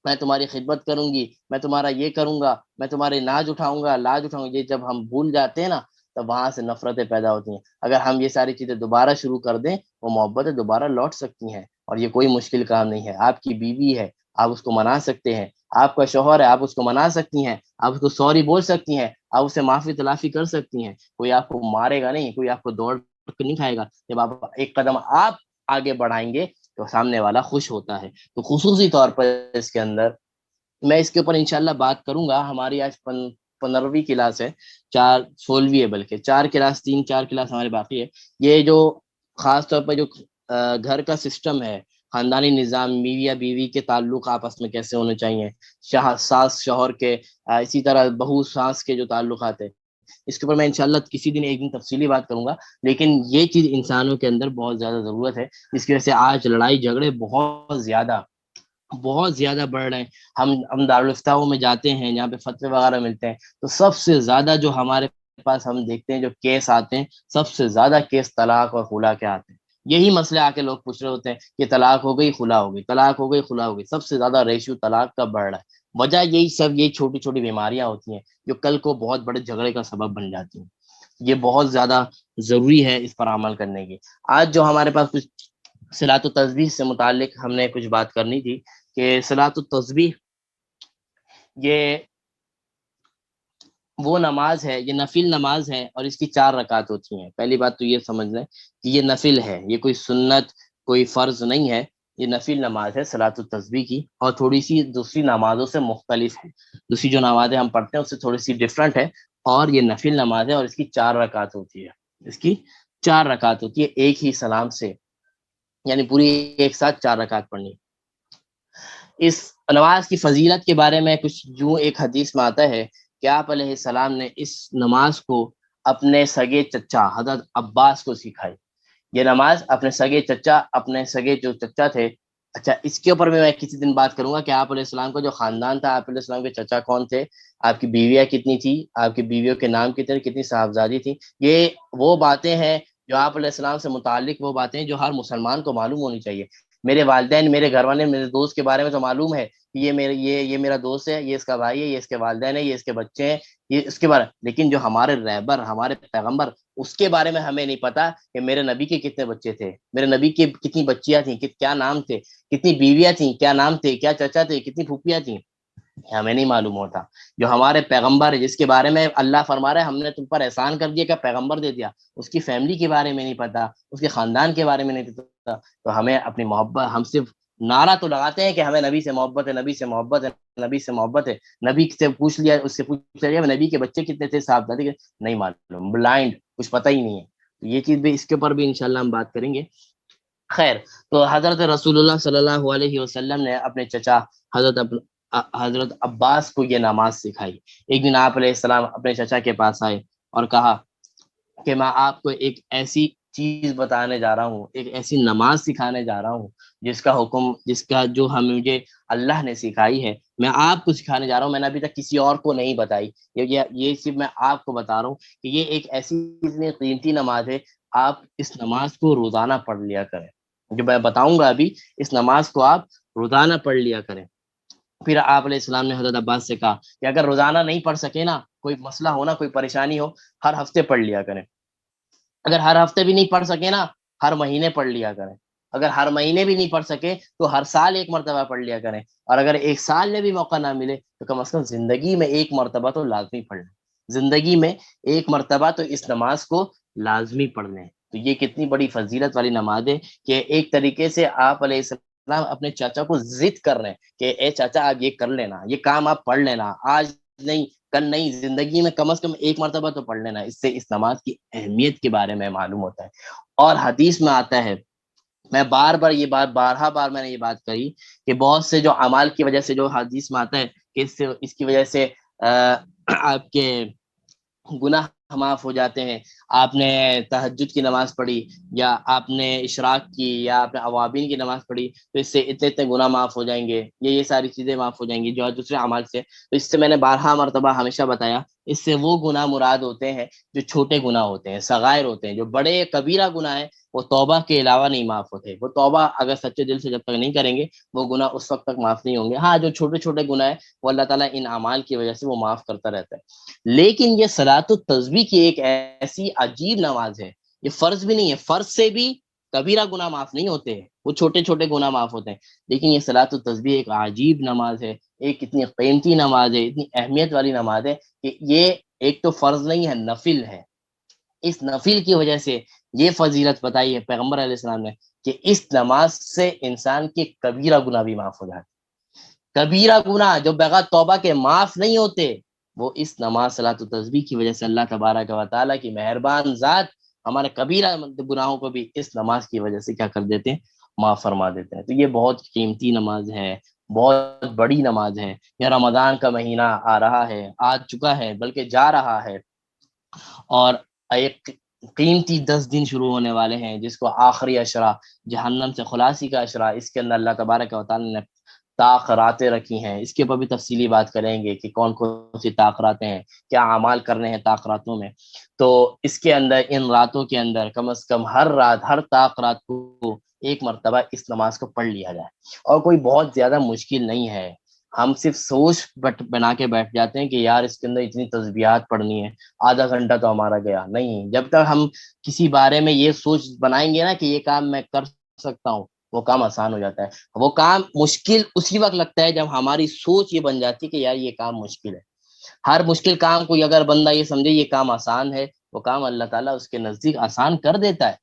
[SPEAKER 1] میں تمہاری خدمت کروں گی، میں تمہارا یہ کروں گا، میں تمہارے لاج اٹھاؤں گا۔ یہ جب ہم بھول جاتے ہیں نا تو وہاں سے نفرتیں پیدا ہوتی ہیں. اگر ہم یہ ساری چیزیں دوبارہ شروع کر دیں وہ محبتیں دوبارہ لوٹ سکتی ہیں, اور یہ کوئی مشکل کام نہیں ہے. آپ کی بیوی ہے, آپ اس کو منا سکتے ہیں. آپ کا شوہر ہے, آپ اس کو منا سکتی ہیں, آپ اس کو سوری بول سکتی ہیں, آپ اسے معافی تلافی کر سکتی ہیں. کوئی آپ کو مارے گا نہیں, کوئی آپ کو دوڑ کے نہیں کھائے گا. جب آپ ایک قدم آپ آگے بڑھائیں گے تو سامنے والا خوش ہوتا ہے. تو خصوصی طور پر اس کے اندر میں اس کے اوپر انشاءاللہ بات کروں گا. ہماری آج 15ویں کلاس ہے, 16ویں ہے, بلکہ 4 کلاس 3 4 کلاس ہمارے باقی ہے. یہ جو خاص طور پر جو گھر کا سسٹم ہے, خاندانی نظام, میاں بیوی کے تعلق آپس میں کیسے ہونے چاہیے, ساس شوہر کے, اسی طرح بہو ساس کے جو تعلقات ہیں, اس کے اوپر میں انشاءاللہ کسی دن ایک دن تفصیلی بات کروں گا. لیکن یہ چیز انسانوں کے اندر بہت زیادہ ضرورت ہے, جس کی وجہ سے آج لڑائی جھگڑے بہت زیادہ بڑھ رہے ہیں. ہم دارالفتاؤں میں جاتے ہیں جہاں پہ فتوے وغیرہ ملتے ہیں, تو سب سے زیادہ جو ہمارے پاس ہم دیکھتے ہیں جو کیس آتے ہیں, سب سے زیادہ کیس طلاق اور خلا کے آتے ہیں. یہی مسئلے آ کے لوگ پوچھ رہے ہوتے ہیں کہ طلاق ہو گئی خلا ہو گئی, طلاق ہو گئی خلا ہو گئی. سب سے زیادہ ریشو طلاق کا بڑھ رہا ہے. وجہ یہی چھوٹی چھوٹی بیماریاں ہوتی ہیں جو کل کو بہت بڑے جھگڑے کا سبب بن جاتی ہیں. یہ بہت زیادہ ضروری ہے اس پر عمل کرنے کی. آج جو ہمارے پاس کچھ صلاۃ و تسبیح سے متعلق ہم نے کچھ بات کرنی تھی کہ صلاۃ و تسبیح یہ وہ نماز ہے, یہ نفل نماز ہے, اور اس کی 4 رکعت ہوتی ہیں. پہلی بات تو یہ سمجھ لیں کہ یہ نفل ہے, یہ کوئی سنت کوئی فرض نہیں ہے. یہ نفل نماز ہے صلاۃ التسبیح کی, اور تھوڑی سی دوسری نمازوں سے مختلف ہے. دوسری جو نمازیں ہم پڑھتے ہیں اس سے تھوڑی سی ڈفرینٹ ہے, اور یہ نفل نماز ہے, اور اس کی 4 رکعت ہوتی ہے. اس کی 4 رکعت ہوتی ہے ایک ہی سلام سے, یعنی پوری ایک ساتھ 4 رکعت پڑھنی. اس نماز کی فضیلت کے بارے میں کچھ یوں ایک حدیث میں آتا ہے کہ آپ علیہ السلام نے اس نماز کو اپنے سگے چچا حضرت عباس کو سکھائی. یہ نماز اپنے سگے چچا, اپنے سگے جو چچا تھے. اچھا, اس کے اوپر میں کسی دن بات کروں گا کہ آپ علیہ السلام کا جو خاندان تھا, آپ علیہ السلام کے چچا کون تھے, آپ کی بیویاں کتنی تھی, آپ کی بیویوں کے نام کتنے, کتنی صاحبزادی تھی. یہ وہ باتیں ہیں جو آپ علیہ السلام سے متعلق وہ باتیں جو ہر مسلمان کو معلوم ہونی چاہیے. میرے والدین, میرے گھر والے, میرے دوست کے بارے میں تو معلوم ہے کہ یہ میرا دوست ہے, یہ اس کا بھائی ہے, یہ اس کے والدین ہے, یہ اس کے بچے ہیں, یہ اس کے بارے. لیکن جو ہمارے رہبر, ہمارے پیغمبر, اس کے بارے میں ہمیں نہیں پتا کہ میرے نبی کے کتنے بچے تھے, میرے نبی کی کتنی بچیاں تھیں, کیا نام تھے, کتنی بیویاں تھیں, کیا نام تھے, کیا چچا تھے, کتنی پھوپھیاں تھیں, ہمیں نہیں معلوم ہوتا. جو ہمارے پیغمبر ہے, جس کے بارے میں اللہ فرما رہا ہے ہم نے تم پر احسان کر دیا کہ پیغمبر دے دیا, اس کی فیملی کے بارے میں نہیں پتا, اس کے خاندان کے بارے میں نہیں پتا. تو ہمیں اپنی محبت, ہم صرف نعرہ تو لگاتے ہیں کہ ہمیں نبی سے محبت ہے, نبی سے محبت ہے, نبی سے محبت ہے. نبی سے پوچھ لیا, اس سے پوچھ لیا نبی کے بچے کتنے تھے, صاحبزادی کے, نہیں معلوم, بلائنڈ, کچھ پتہ ہی نہیں ہے. تو یہ چیز بھی, اس کے اوپر بھی انشاءاللہ ہم بات کریں گے. خیر, تو حضرت رسول اللہ صلی اللہ علیہ وسلم نے اپنے چچا حضرت عباس کو یہ نماز سکھائی. ایک دن آپ علیہ السلام اپنے چچا کے پاس آئے اور کہا کہ میں آپ کو ایک ایسی چیز بتانے جا رہا ہوں, ایک ایسی نماز سکھانے جا رہا ہوں جس کا حکم, جس کا جو مجھے اللہ نے سکھائی ہے, میں آپ کو سکھانے جا رہا ہوں. میں نے ابھی تک کسی اور کو نہیں بتائی, یہ صرف میں آپ کو بتا رہا ہوں کہ یہ ایک ایسی اتنی قیمتی نماز ہے, آپ اس نماز کو روزانہ پڑھ لیا کریں. جو میں بتاؤں گا ابھی, اس نماز کو آپ روزانہ پڑھ لیا کریں. پھر آپ علیہ السلام نے حضرت عباس سے کہا کہ اگر روزانہ نہیں پڑھ سکے نا, کوئی مسئلہ ہو نا, کوئی پریشانی ہو, ہر ہفتے پڑھ لیا کریں. اگر ہر ہفتے بھی نہیں پڑھ سکے نا, ہر مہینے پڑھ لیا کریں. اگر ہر مہینے بھی نہیں پڑھ سکے تو ہر سال ایک مرتبہ پڑھ لیا کریں. اور اگر ایک سال میں بھی موقع نہ ملے تو کم از کم زندگی میں ایک مرتبہ تو لازمی پڑھ لیں. زندگی میں ایک مرتبہ تو اس نماز کو لازمی پڑھ لیں. تو یہ کتنی بڑی فضیلت والی نماز ہے کہ ایک طریقے سے آپ علیہ السلام اپنے چاچا کو ضد کر رہے ہیں کہ اے چاچا آپ یہ کر لینا, یہ کام آپ پڑھ لینا, آج نہیں کل نہیں, زندگی میں کم از کم ایک مرتبہ تو پڑھ لینا. اس سے اس نماز کی اہمیت کے بارے میں معلوم ہوتا ہے. اور حدیث میں آتا ہے, میں بار بار یہ بات, بارہا بار میں نے یہ بات کہی کہ بہت سے جو اعمال کی وجہ سے, جو حدیث میں آتا ہے کہ اس کی وجہ سے آپ کے گناہ معاف ہو جاتے ہیں. آپ نے تہجد کی نماز پڑھی, یا آپ نے اشراق کی, یا آپ نے اوابین کی نماز پڑھی, تو اس سے اتنے گناہ معاف ہو جائیں گے, یہ ساری چیزیں معاف ہو جائیں گی جو دوسرے اعمال سے. تو اس سے میں نے بارہا مرتبہ ہمیشہ بتایا, اس سے وہ گناہ مراد ہوتے ہیں جو چھوٹے گناہ ہوتے ہیں, صغائر ہوتے ہیں. جو بڑے کبیرہ گناہ ہیں وہ توبہ کے علاوہ نہیں معاف ہوتے. وہ توبہ اگر سچے دل سے جب تک نہیں کریں گے, وہ گناہ اس وقت تک معاف نہیں ہوں گے. ہاں, جو چھوٹے چھوٹے گناہ ہیں وہ اللہ تعالیٰ ان اعمال کی وجہ سے وہ معاف کرتا رہتا ہے. لیکن یہ صلاۃ التسبیح تسبیح کی ایک ایسی عجیب نماز ہے، یہ فرض بھی نہیں ہے، فرض سے بھی کبیرہ گناہ معاف نہیں ہوتے ہیں، وہ چھوٹے چھوٹے گناہ معاف ہوتے ہیں، لیکن یہ صلاۃ التسبیح ایک عجیب نماز ہے، ایک اتنی قیمتی نماز ہے، اتنی اہمیت والی نماز ہے کہ یہ ایک تو فرض نہیں ہے، نفل ہے۔ اس نفل کی وجہ سے یہ فضیلت بتائی ہے پیغمبر علیہ السلام نے کہ اس نماز سے انسان کے کبیرہ گناہ بھی معاف ہو جاتے، کبیرہ گناہ جو بغیر توبہ کے معاف نہیں ہوتے، وہ اس نماز صلاۃ التسبیح کی وجہ سے اللہ تبارک و تعالیٰ کی مہربان ذات ہمارے کبیرہ گناہوں کو بھی اس نماز کی وجہ سے کیا کر دیتے ہیں، معاف فرما دیتے ہیں۔ تو یہ بہت قیمتی نماز ہے، بہت بڑی نماز ہے۔ یہ رمضان کا مہینہ آ رہا ہے، آ چکا ہے بلکہ جا رہا ہے، اور ایک قیمتی 10 دن شروع ہونے والے ہیں جس کو آخری عشرہ، جہنم سے خلاصی کا عشرہ، اس کے اندر اللہ تبارک و تعالیٰ نے طاق راتیں رکھی ہیں۔ اس کے اوپر بھی تفصیلی بات کریں گے کہ کون کون سی طاق راتیں ہیں، کیا اعمال کرنے ہیں طاق راتوں میں۔ تو اس کے اندر، ان راتوں کے اندر کم از کم ہر رات، ہر طاق رات کو ایک مرتبہ اس نماز کو پڑھ لیا جائے، اور کوئی بہت زیادہ مشکل نہیں ہے۔ ہم صرف سوچ بنا کے بیٹھ جاتے ہیں کہ یار اس کے اندر اتنی تسبیحات پڑھنی ہے، آدھا گھنٹہ تو ہمارا گیا۔ نہیں، جب تک ہم کسی بارے میں یہ سوچ بنائیں گے نا کہ یہ کام میں کر سکتا ہوں، وہ کام آسان ہو جاتا ہے۔ وہ کام مشکل اسی وقت لگتا ہے جب ہماری سوچ یہ بن جاتی ہے کہ یار یہ کام مشکل ہے۔ ہر مشکل کام کو اگر بندہ یہ سمجھے یہ کام آسان ہے، وہ کام اللہ تعالیٰ اس کے نزدیک آسان کر دیتا ہے۔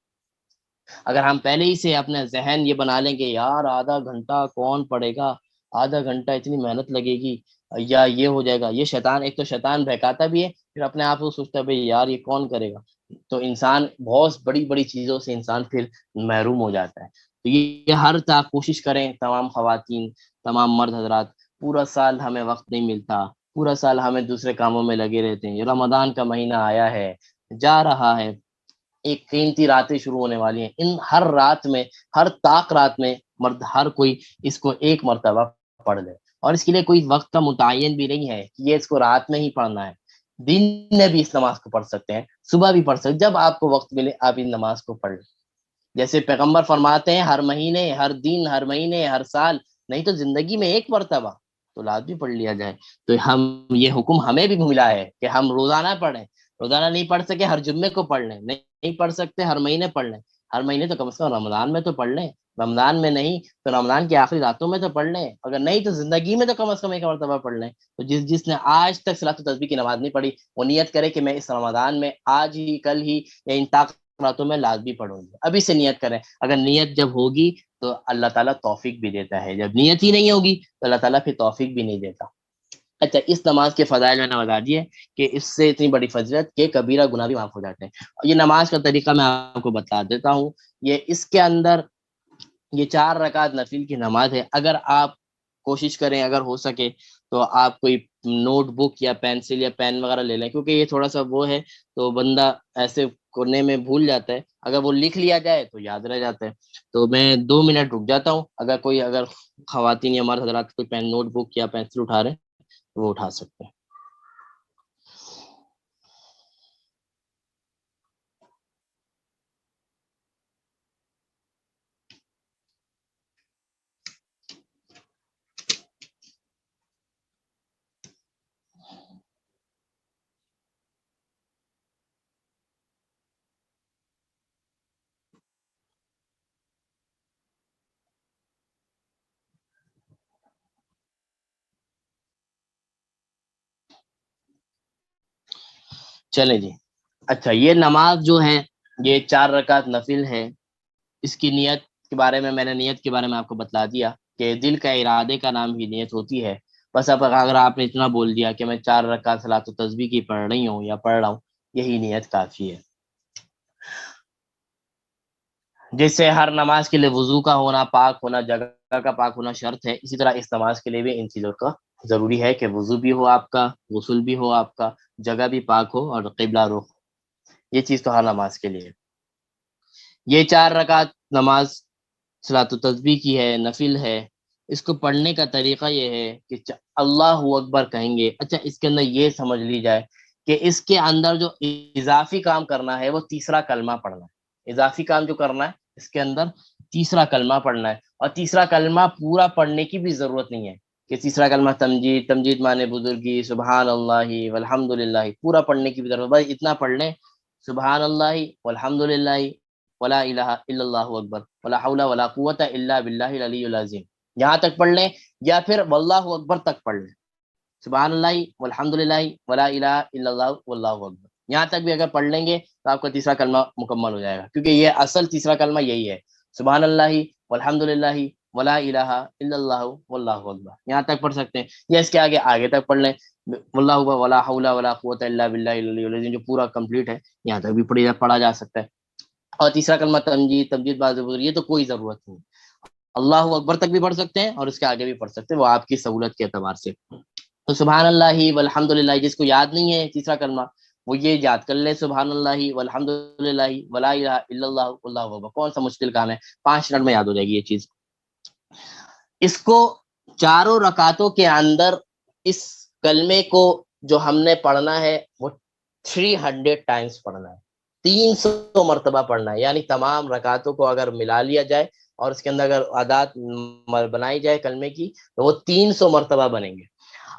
[SPEAKER 1] اگر ہم پہلے ہی سے اپنے ذہن یہ بنا لیں کہ یار آدھا گھنٹہ کون پڑے گا، آدھا گھنٹہ اتنی محنت لگے گی، یا یہ ہو جائے گا، یہ شیطان، ایک تو شیطان بہکاتا بھی ہے، پھر اپنے آپ کو سوچتا ہے بھائی یار یہ کون کرے گا، تو انسان بہت بڑی بڑی چیزوں سے انسان پھر محروم ہو جاتا ہے۔ تو یہ ہر کوشش کریں، تمام خواتین، تمام مرد حضرات، پورا سال ہمیں وقت نہیں ملتا، پورا سال ہمیں دوسرے کاموں میں لگے رہتے ہیں، یہ رمضان کا مہینہ آیا ہے، جا رہا ہے، ایک قیمتی راتیں شروع ہونے والی ہیں، ان ہر رات میں، ہر طاق رات میں مرد ہر کوئی اس کو ایک مرتبہ پڑھ لے، اور اس کے لیے کوئی وقت کا متعین بھی نہیں ہے کہ یہ اس کو رات میں ہی پڑھنا ہے، دن میں بھی اس نماز کو پڑھ سکتے ہیں، صبح بھی پڑھ سکتے ہیں، جب آپ کو وقت ملے آپ ان نماز کو پڑھ لیں۔ جیسے پیغمبر فرماتے ہیں ہر مہینے، ہر دن، ہر مہینے، ہر سال، نہیں تو زندگی میں ایک مرتبہ تو لازمی پڑھ لیا جائے۔ تو ہم، یہ حکم ہمیں بھی ملا ہے کہ ہم روزانہ پڑھیں، روزانہ نہیں پڑھ سکے ہر جمعے کو پڑھ لیں، نہیں پڑھ سکتے ہر مہینے پڑھ لیں، ہر مہینے تو کم از کم رمضان میں تو پڑھ لیں، رمضان میں نہیں تو رمضان کی آخری راتوں میں تو پڑھ لیں، اگر نہیں تو زندگی میں تو کم از کم ایک مرتبہ پڑھ لیں۔ تو جس نے آج تک صلاۃ التسبیح کی نماز نہیں پڑھی، وہ نیت کرے کہ میں اس رمضان میں آج ہی، کل ہی، یا ان راتوں میں لازمی پڑھوں گی، ابھی سے نیت کریں۔ اگر نیت جب ہوگی تو اللہ تعالیٰ توفیق بھی دیتا ہے، جب نیت ہی نہیں ہوگی تو اللہ تعالیٰ پھر توفیق بھی نہیں دیتا۔ اچھا، اس نماز کے فضائل میں نے بتا دیے کہ اس سے اتنی بڑی فضیلت کہ کبیرہ گناہ بھی معاف ہو جاتے ہیں۔ اور یہ نماز کا طریقہ میں آپ کو بتا دیتا ہوں، یہ اس کے اندر یہ 4 رکعت نفل کی نماز ہے۔ اگر آپ کوشش کریں، اگر ہو سکے تو آپ کوئی نوٹ بک یا پینسل یا پین وغیرہ لے لیں، کیونکہ یہ تھوڑا سا وہ ہے تو بندہ ایسے کونے میں بھول جاتا ہے، اگر وہ لکھ لیا جائے تو یاد رہ جاتا ہے۔ تو میں 2 منٹ رک جاتا ہوں، اگر خواتین یا مرد حضرات کوئی پین، نوٹ بک یا پینسل اٹھا رہے ہیں تو وہ اٹھا سکتے ہیں۔ چلیں جی، اچھا، یہ نماز جو ہے یہ 4 رکعت نفل ہے، اس کی نیت کے بارے میں نے نیت کے بارے میں آپ کو بتلا دیا کہ دل کا ارادے کا نام ہی نیت ہوتی ہے۔ بس اب اگر آپ نے اتنا بول دیا کہ میں 4 رکعت صلاۃ التسبیح کی پڑھ رہی ہوں یا پڑھ رہا ہوں، یہی نیت کافی ہے۔ جیسے ہر نماز کے لیے وضو کا ہونا، پاک ہونا، جگہ کا پاک ہونا شرط ہے، اسی طرح اس نماز کے لیے بھی ان چیزوں کا ضروری ہے کہ وضو بھی ہو آپ کا، غسل بھی ہو آپ کا، جگہ بھی پاک ہو، اور قبلہ رخ، یہ چیز تو ہر نماز کے لیے ہے۔ یہ 4 رکعت نماز صلاۃ التسبیح کی ہے، نفل ہے۔ اس کو پڑھنے کا طریقہ یہ ہے کہ اللہ اکبر کہیں گے۔ اچھا، اس کے اندر یہ سمجھ لی جائے کہ اس کے اندر جو اضافی کام کرنا ہے وہ تیسرا کلمہ پڑھنا ہے، اضافی کام جو کرنا ہے اس کے اندر تیسرا کلمہ پڑھنا ہے، اور تیسرا کلمہ پورا پڑھنے کی بھی ضرورت نہیں ہے، کہ تیسرا کلمہ تمجید، تمجید مانے بزرگی، سبحان اللہ والحمد للہ، پورا پڑھنے کی بھی ضرورت، بس اتنا پڑھ لیں سبحان اللہ والحمد للہ ولا الہ الا اللہ اکبر ولا حول ولا قوت الا باللہ العلی العظیم، یہاں تک پڑھ لیں، یا پھر واللہ اکبر تک پڑھ لیں، سبحان اللہ والحمد للہ ولا الہ الا اللہ واللہ اکبر، یہاں تک بھی اگر پڑھ لیں گے تو آپ کا تیسرا کلمہ مکمل ہو جائے گا، کیونکہ یہ اصل تیسرا کلمہ یہی ہے، سبحان اللہ والحمد للہ ولا الہ الا اللہ واللہ اکبر، یہاں تک پڑھ سکتے ہیں، یا اس کے آگے تک پڑھ لیں واللہ اکبر ولا حول ولا قوت الا باللہ العلی العظیم، جو پورا کمپلیٹ ہے یہاں تک بھی پڑھا جا سکتا ہے۔ اور تیسرا کلمہ تمجید، تمجید بعد یہ تو کوئی ضرورت نہیں، اللہ اکبر تک بھی پڑھ سکتے ہیں اور اس کے آگے بھی پڑھ سکتے ہیں، وہ آپ کی سہولت کے اعتبار سے۔ تو سبحان اللہ والحمد للہ، جس کو یاد نہیں ہے تیسرا کلمہ وہ یہ یاد کر لے، سبحان اللہ والحمد للہ ولا الہ الا اللہ واللہ اکبر، کون سا مشکل کام ہے، 5 منٹ میں یاد ہو جائے گی یہ چیز۔ اس کو چاروں رکعتوں کے اندر اس کلمے کو جو ہم نے پڑھنا ہے وہ 300 ٹائمز پڑھنا ہے، 300 مرتبہ پڑھنا ہے، یعنی تمام رکعتوں کو اگر ملا لیا جائے اور اس کے اندر اگر عادات بنائی جائے کلمے کی تو وہ 300 مرتبہ بنیں گے۔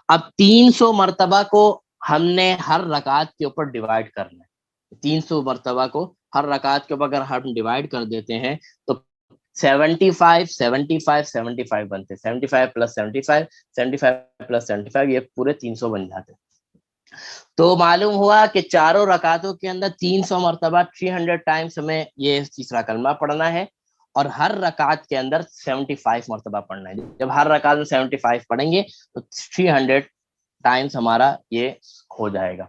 [SPEAKER 1] اب 300 مرتبہ کو ہم نے ہر رکعت کے اوپر ڈیوائڈ کرنا ہے، 300 مرتبہ کو ہر رکعت کے اوپر اگر ہم ڈیوائڈ کر دیتے ہیں تو 75 75 75 بنتے ہیں، 75 پلس 75 75 پلس 75 یہ پورے 300 بن جاتے ہیں۔ تو معلوم ہوا کہ چاروں رکعتوں کے اندر 300 مرتبہ 300 ٹائمز ہمیں یہ تیسرا کلمہ پڑھنا ہے، اور ہر رکعت کے اندر 75 مرتبہ پڑھنا ہے، جب ہر رکعت میں 75 پڑھیں گے تو 300 ٹائمز ہمارا یہ ہو جائے گا۔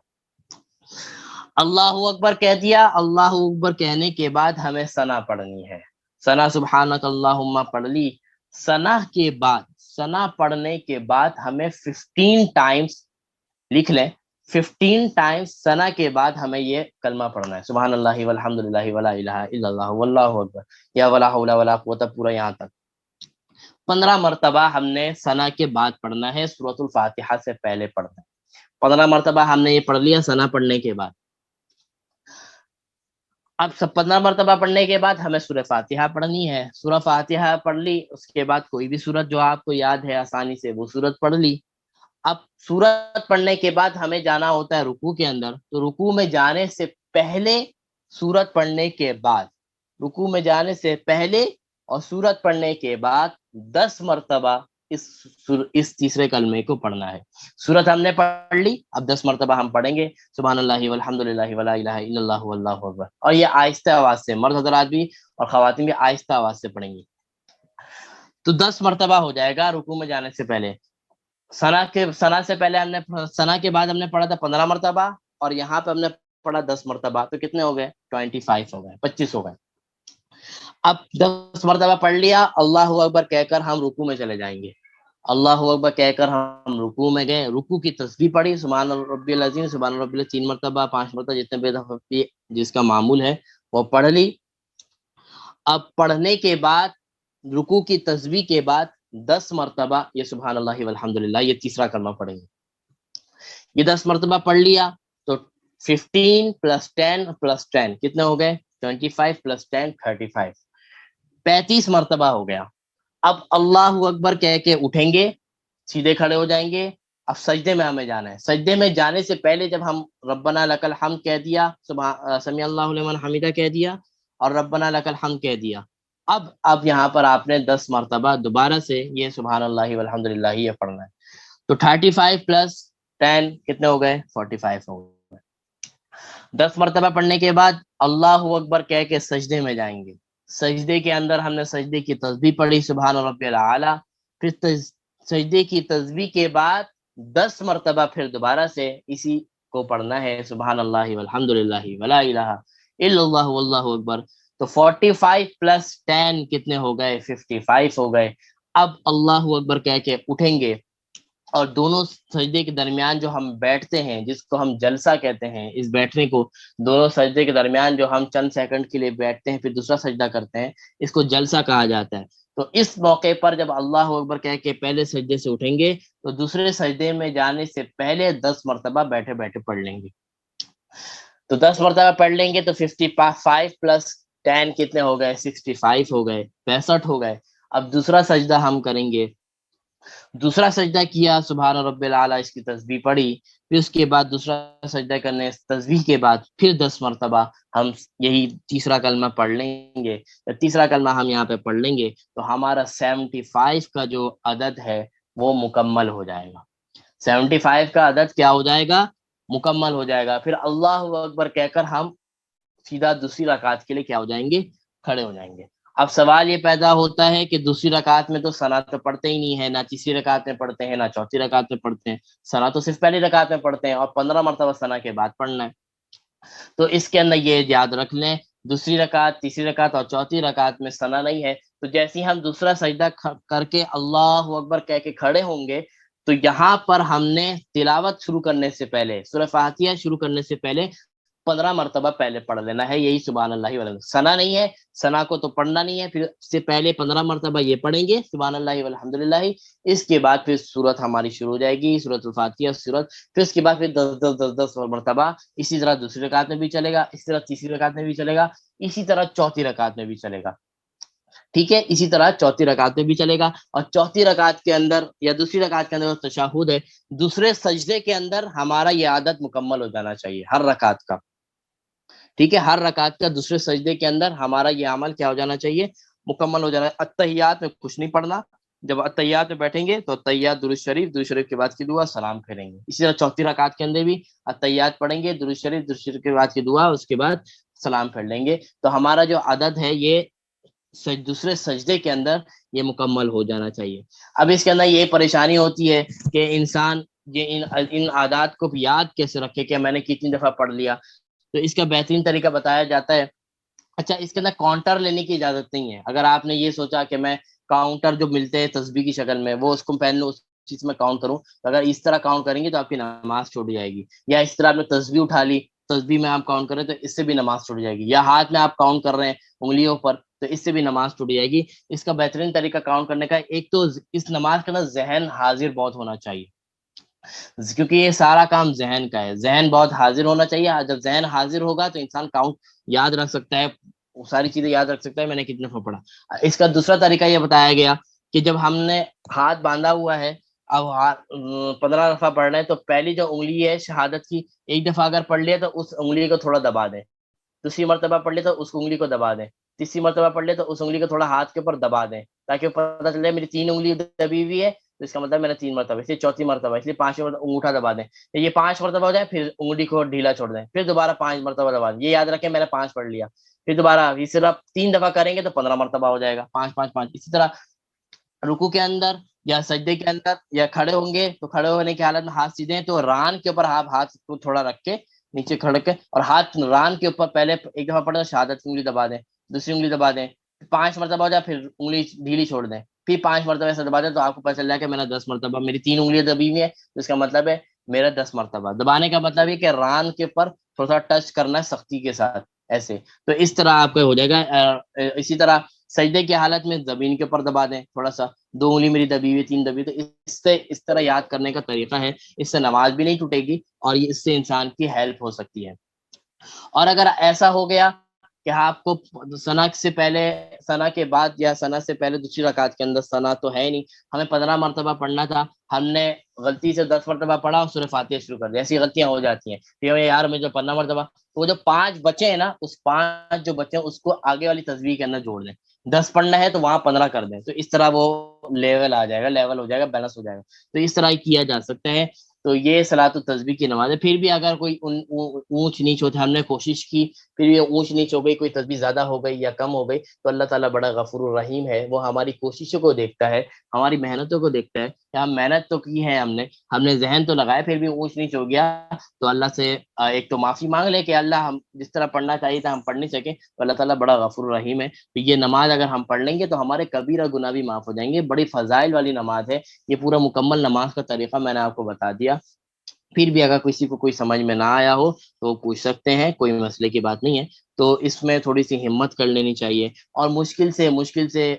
[SPEAKER 1] اللہ اکبر کہہ دیا، اللہ اکبر کہنے کے بعد ہمیں ثنا پڑھنی ہے، ثنا سبحانک اللہم پڑھ لی، ثنا پڑھنے کے بعد ہمیں 15 ٹائمز لکھ لیں، 15 ٹائمز ثنا کے بعد ہمیں یہ کلمہ پڑھنا ہے، سبحان اللہ والحمد للہ ولا الہ الا اللہ واللہ اکبر یا ولا حول ولا قوت، پورا یہاں تک 15 مرتبہ ہم نے ثنا کے بعد پڑھنا ہے، سورۃ الفاتحہ سے پہلے پڑھنا ہے، 15 مرتبہ ہم نے یہ پڑھ لیا ثنا پڑھنے کے بعد۔ اب 15 مرتبہ پڑھنے کے بعد ہمیں سورہ فاتحہ پڑھنی ہے، سورہ فاتحہ پڑھ لی، اس کے بعد کوئی بھی سورت جو آپ کو یاد ہے آسانی سے وہ سورت پڑھ لی۔ اب سورت پڑھنے کے بعد ہمیں جانا ہوتا ہے رکوع کے اندر، تو رکوع میں جانے سے پہلے سورت پڑھنے کے بعد، رکوع میں جانے سے پہلے اور سورت پڑھنے کے بعد 10 مرتبہ اس تیسرے کلمے کو پڑھنا ہے۔ سورت ہم نے پڑھ لی، اب 10 مرتبہ ہم پڑھیں گے سبحان اللہ والحمد للہ ولا الہ الا اللہ واللہ اکبر، اور یہ آہستہ آواز سے، مرد حضرات بھی اور خواتین بھی آہستہ آواز سے پڑھیں گی، تو 10 مرتبہ ہو جائے گا رکوع میں جانے سے پہلے۔ ثنا سے پہلے ہم نے ثنا کے بعد ہم نے پڑھا تھا 15 مرتبہ، اور یہاں پہ ہم نے پڑھا 10 مرتبہ، تو کتنے ہو گئے 25 ہو گئے، 25 ہو گئے۔ اب 10 مرتبہ پڑھ لیا، اللہ اکبر کہہ کر ہم رکوع میں چلے جائیں گے، اللہ اکبر کہہ کر ہم رکوع میں گئے، رکوع کی تسبیح پڑھی، سبحان ربی العظیم سبحان ربی العظیم 3 مرتبہ 5 مرتبہ جتنے بھی دفعہ جس کا معمول ہے وہ پڑھ لی۔ اب پڑھنے کے بعد رکوع کی تسبیح کے بعد 10 مرتبہ یہ سبحان اللہ والحمد للہ یہ تیسرا کلمہ پڑھیں گے، یہ 10 مرتبہ پڑھ لیا تو 15 پلس 10 پلس 10 کتنے ہو گئے 25 پلس 10 35، 35 مرتبہ ہو گیا۔ اب اللہ اکبر کہہ کے اٹھیں گے، سیدھے کھڑے ہو جائیں گے، اب سجدے میں ہمیں جانا ہے، سجدے میں جانے سے پہلے جب ہم ربنا لک الحمد کہہ دیا، سمیع اللہ لمن حمیدہ کہہ دیا اور ربنا لک الحمد کہہ دیا، اب یہاں پر آپ نے 10 مرتبہ دوبارہ سے یہ سبحان اللہ والحمد للہ یہ پڑھنا ہے، تو 35 پلس 10 کتنے ہو گئے 45 ہو گئے۔ 10 مرتبہ پڑھنے کے بعد اللہ اکبر کہہ کے سجدے میں جائیں گے، سجدے کے اندر ہم نے سجدے کی تسبیح پڑھی سبحان ربی الاعلیٰ، پھر سجدے کی تسبیح کے بعد 10 مرتبہ پھر دوبارہ سے اسی کو پڑھنا ہے سبحان اللہ والحمد للہ ولا الہ الا اللہ واللہ اکبر، تو 45 پلس 10 کتنے ہو گئے 55 ہو گئے۔ اب اللہ اکبر کہہ کے اٹھیں گے، اور دونوں سجدے کے درمیان جو ہم بیٹھتے ہیں جس کو ہم جلسہ کہتے ہیں، اس بیٹھنے کو دونوں سجدے کے درمیان جو ہم چند سیکنڈ کے لیے بیٹھتے ہیں پھر دوسرا سجدہ کرتے ہیں، اس کو جلسہ کہا جاتا ہے۔ تو اس موقع پر جب اللہ اکبر کہہ کے پہلے سجدے سے اٹھیں گے تو دوسرے سجدے میں جانے سے پہلے 10 مرتبہ بیٹھے بیٹھے پڑھ لیں گے، تو 10 مرتبہ پڑھ لیں گے تو 55 پلس 10 کتنے ہو گئے 65 ہو گئے، 65 ہو گئے۔ اب دوسرا سجدہ ہم کریں گے دوسرا سجدہ کیا سبحان رب العالی اس کی تسبیح پڑھی، پھر اس کے بعد دوسرا سجدہ کرنے تسبیح کے بعد پھر 10 مرتبہ ہم یہی تیسرا کلمہ پڑھ لیں گے. تیسرا کلمہ ہم یہاں پہ پڑھ لیں گے تو ہمارا 75 کا جو عدد ہے وہ مکمل ہو جائے گا. 75 کا عدد کیا ہو جائے گا؟ مکمل ہو جائے گا. پھر اللہ اکبر کہہ کر ہم سیدھا دوسری رکعت کے لیے کیا ہو جائیں گے؟ کھڑے ہو جائیں گے. اب سوال یہ پیدا ہوتا ہے کہ دوسری رکعت میں تو ثنا تو پڑھتے ہی نہیں ہے، نہ تیسری رکعت میں پڑھتے ہیں نہ چوتھی رکعت میں پڑھتے ہیں. ثنا تو صرف پہلی رکعت میں پڑھتے ہیں اور 15 مرتبہ ثنا کے بعد پڑھنا ہے. تو اس کے اندر یہ یاد رکھ لیں، دوسری رکعت، تیسری رکعت اور چوتھی رکعت میں ثنا نہیں ہے. تو جیسے ہی ہم دوسرا سجدہ کر کے اللہ اکبر کہہ کے کھڑے ہوں گے تو یہاں پر ہم نے تلاوت شروع کرنے سے پہلے، سورہ فاتحہ شروع کرنے سے پہلے 15 مرتبہ پہلے پڑھ لینا ہے یہی سبحان اللہ والحمد. ثنا نہیں ہے، ثنا کو تو پڑھنا نہیں ہے. پھر اس سے پہلے 15 مرتبہ یہ پڑھیں گے سبحان اللہ والحمد للہ. اس کے بعد پھر سورت ہماری شروع ہو جائے گی، سورۃ الفاتحہ سورت. پھر اس کے بعد پھر 10 مرتبہ اسی طرح دوسری رکعت میں بھی چلے گا، اسی طرح تیسری رکعت میں بھی چلے گا، اسی طرح چوتھی رکعت میں بھی چلے گا. ٹھیک ہے، اسی طرح چوتھی رکعت میں بھی چلے گا. اور چوتھی رکعت کے اندر یا دوسری رکعت کے اندر تشہد ہے، دوسرے سجدے کے اندر ہمارا یہ عادت مکمل ہو جانا چاہیے ہر رکعت کا. ٹھیک ہے، ہر رکعت کا دوسرے سجدے کے اندر ہمارا یہ عمل کیا ہو جانا چاہیے؟ مکمل ہو جانا. اتحیات میں کچھ نہیں پڑھنا. جب اتحیات میں بیٹھیں گے تو اتحیات درود شریف کے بعد کی دعا سلام پھیریں گے. اسی طرح چوتھی رکعت کے اندر بھی اتحیات پڑھیں گے، درود شریف کے بعد کی دعا، اس کے بعد سلام پھیر لیں گے. تو ہمارا جو عدد ہے یہ دوسرے سجدے کے اندر یہ مکمل ہو جانا چاہیے. اب اس کے اندر یہ پریشانی ہوتی ہے کہ انسان یہ ان عادات کو یاد کیسے رکھے کہ میں نے کتنی دفعہ پڑھ لیا. تو اس کا بہترین طریقہ بتایا جاتا ہے. اچھا، اس کے اندر کاؤنٹر لینے کی اجازت نہیں ہے. اگر آپ نے یہ سوچا کہ میں کاؤنٹر جو ملتے ہیں تسبیح کی شکل میں وہ اس کو پہن لوں، اس چیز میں کاؤنٹ کروں، تو اگر اس طرح کاؤنٹ کریں گے تو آپ کی نماز چھوٹ جائے گی. یا اس طرح آپ نے تسبیح اٹھا لی، تسبیح میں آپ کاؤنٹ کریں تو اس سے بھی نماز چھوٹ جائے گی. یا ہاتھ میں آپ کاؤنٹ کر رہے ہیں انگلیوں پر تو اس سے بھی نماز ٹوٹ جائے گی. اس کا بہترین طریقہ کاؤنٹ کرنے کا، ایک تو اس نماز کے اندر ذہن حاضر بہت ہونا چاہیے، کیونکہ یہ سارا کام ذہن کا ہے. ذہن بہت حاضر ہونا چاہیے. جب ذہن حاضر ہوگا تو انسان کاؤنٹ یاد رکھ سکتا ہے، وہ ساری چیزیں یاد رکھ سکتا ہے میں نے کتنے دفعہ پڑھا. اس کا دوسرا طریقہ یہ بتایا گیا کہ جب ہم نے ہاتھ باندھا ہوا ہے، اب 15 دفعہ پڑھ رہے ہیں، تو پہلی جو انگلی ہے شہادت کی، ایک دفعہ اگر پڑھ لیا تو اس انگلی کو تھوڑا دبا دیں. دوسری مرتبہ پڑھ لے تو اس انگلی کو دبا دیں. تیسری مرتبہ پڑھ لے تو اس انگلی کو تھوڑا ہاتھ کے اوپر دبا دیں، تاکہ پتہ چل جائے میری 3 انگلی دبی ہوئی ہے تو اس کا مطلب میں نے 3 مرتبہ، اس لیے چوتھی مرتبہ، اس لیے 5 مرتبہ انگوٹھا دبا دیں. یہ 5 مرتبہ ہو جائے پھر انگلی کو ڈھیلا چھوڑ دیں، پھر دوبارہ 5 مرتبہ دبا دیں. یہ یاد رکھیں میں نے 5 پڑھ لیا. پھر دوبارہ یہ صرف 3 دفعہ کریں گے تو 15 مرتبہ ہو جائے گا. 5 5 5. اسی طرح رکوع کے اندر یا سجدے کے اندر یا کھڑے ہوں گے تو کھڑے ہونے کی حالت میں ہاتھ سیدھے ہیں تو ران کے اوپر آپ ہاتھ کو تھوڑا رکھ کے نیچے کھڑ کے اور ہاتھ ران کے اوپر پہلے ایک دفعہ پڑھیں شہادت کی انگلی دبا دیں، دوسری انگلی دبا دیں. 5 مرتبہ ہو جائے پھر انگلی ڈھیلی چھوڑ دیں، پھر 5 مرتبہ ایسا دبا دیں تو آپ کو پتہ چل جائے کہ میں نے 10 مرتبہ، میری 3 انگلیاں دبی ہوئی ہیں تو اس کا مطلب ہے میرا 10 مرتبہ. دبانے کا مطلب ہے کہ ران کے اوپر تھوڑا سا ٹچ کرنا ہے سختی کے ساتھ ایسے. تو اس طرح آپ کا ہو جائے گا. اسی طرح سجدے کی حالت میں زمین کے اوپر دبا دیں تھوڑا سا، 2 انگلی میری دبی ہوئی، 3 دبی. تو اس سے اس طرح یاد کرنے کا طریقہ ہے. اس سے نماز بھی نہیں ٹوٹے گی اور اس سے انسان کی ہیلپ ہو سکتی ہے. اور اگر ایسا ہو گیا کہ آپ کو ثنا سے پہلے، ثنا کے بعد یا ثنا سے پہلے دوسری رکعت کے اندر ثنا تو ہے نہیں، ہمیں 15 مرتبہ پڑھنا تھا، ہم نے غلطی سے 10 مرتبہ پڑھا اور سورہ فاتحہ شروع کر دیا. ایسی غلطیاں ہو جاتی ہیں. پھر یار میں جو 15 مرتبہ، تو وہ جو 5 بچے ہیں نا، اس 5 جو بچے ہیں اس کو آگے والی تسبیح کے اندر جوڑ دیں. 10 پڑھنا ہے تو وہاں 15 کر دیں. تو اس طرح وہ لیول آ جائے گا، لیول ہو جائے گا، بیلنس ہو جائے گا. تو اس طرح کیا جا سکتا ہے. تو یہ صلاۃ التسبیح کی نماز ہے. پھر بھی اگر کوئی اونچ نیچ ہوتی، ہم نے کوشش کی پھر یہ اونچ نیچ ہو گئی، کوئی تسبیح زیادہ ہو گئی یا کم ہو گئی، تو اللہ تعالیٰ بڑا غفور الرحیم ہے. وہ ہماری کوششوں کو دیکھتا ہے، ہماری محنتوں کو دیکھتا ہے کہ ہم محنت تو کی ہے، ہم نے ذہن تو لگایا، پھر بھی اونچ نیچ ہو گیا تو اللہ سے ایک تو معافی مانگ لے کہ اللہ ہم جس طرح پڑھنا چاہیے تھا ہم پڑھ نہیں سکے. تو اللہ تعالیٰ بڑا غفور الرحیم ہے. تو یہ نماز اگر ہم پڑھ لیں گے تو ہمارے کبیرہ گناہ بھی معاف ہو جائیں گے. بڑی فضائل والی نماز ہے. یہ پورا مکمل نماز کا طریقہ میں نے آپ کو بتا دیا. پھر بھی اگر کسی کو کوئی سمجھ میں نہ آیا ہو تو پوچھ سکتے ہیں، کوئی مسئلے کی بات نہیں ہے. تو اس میں تھوڑی سی ہمت کر لینی چاہیے. اور مشکل سے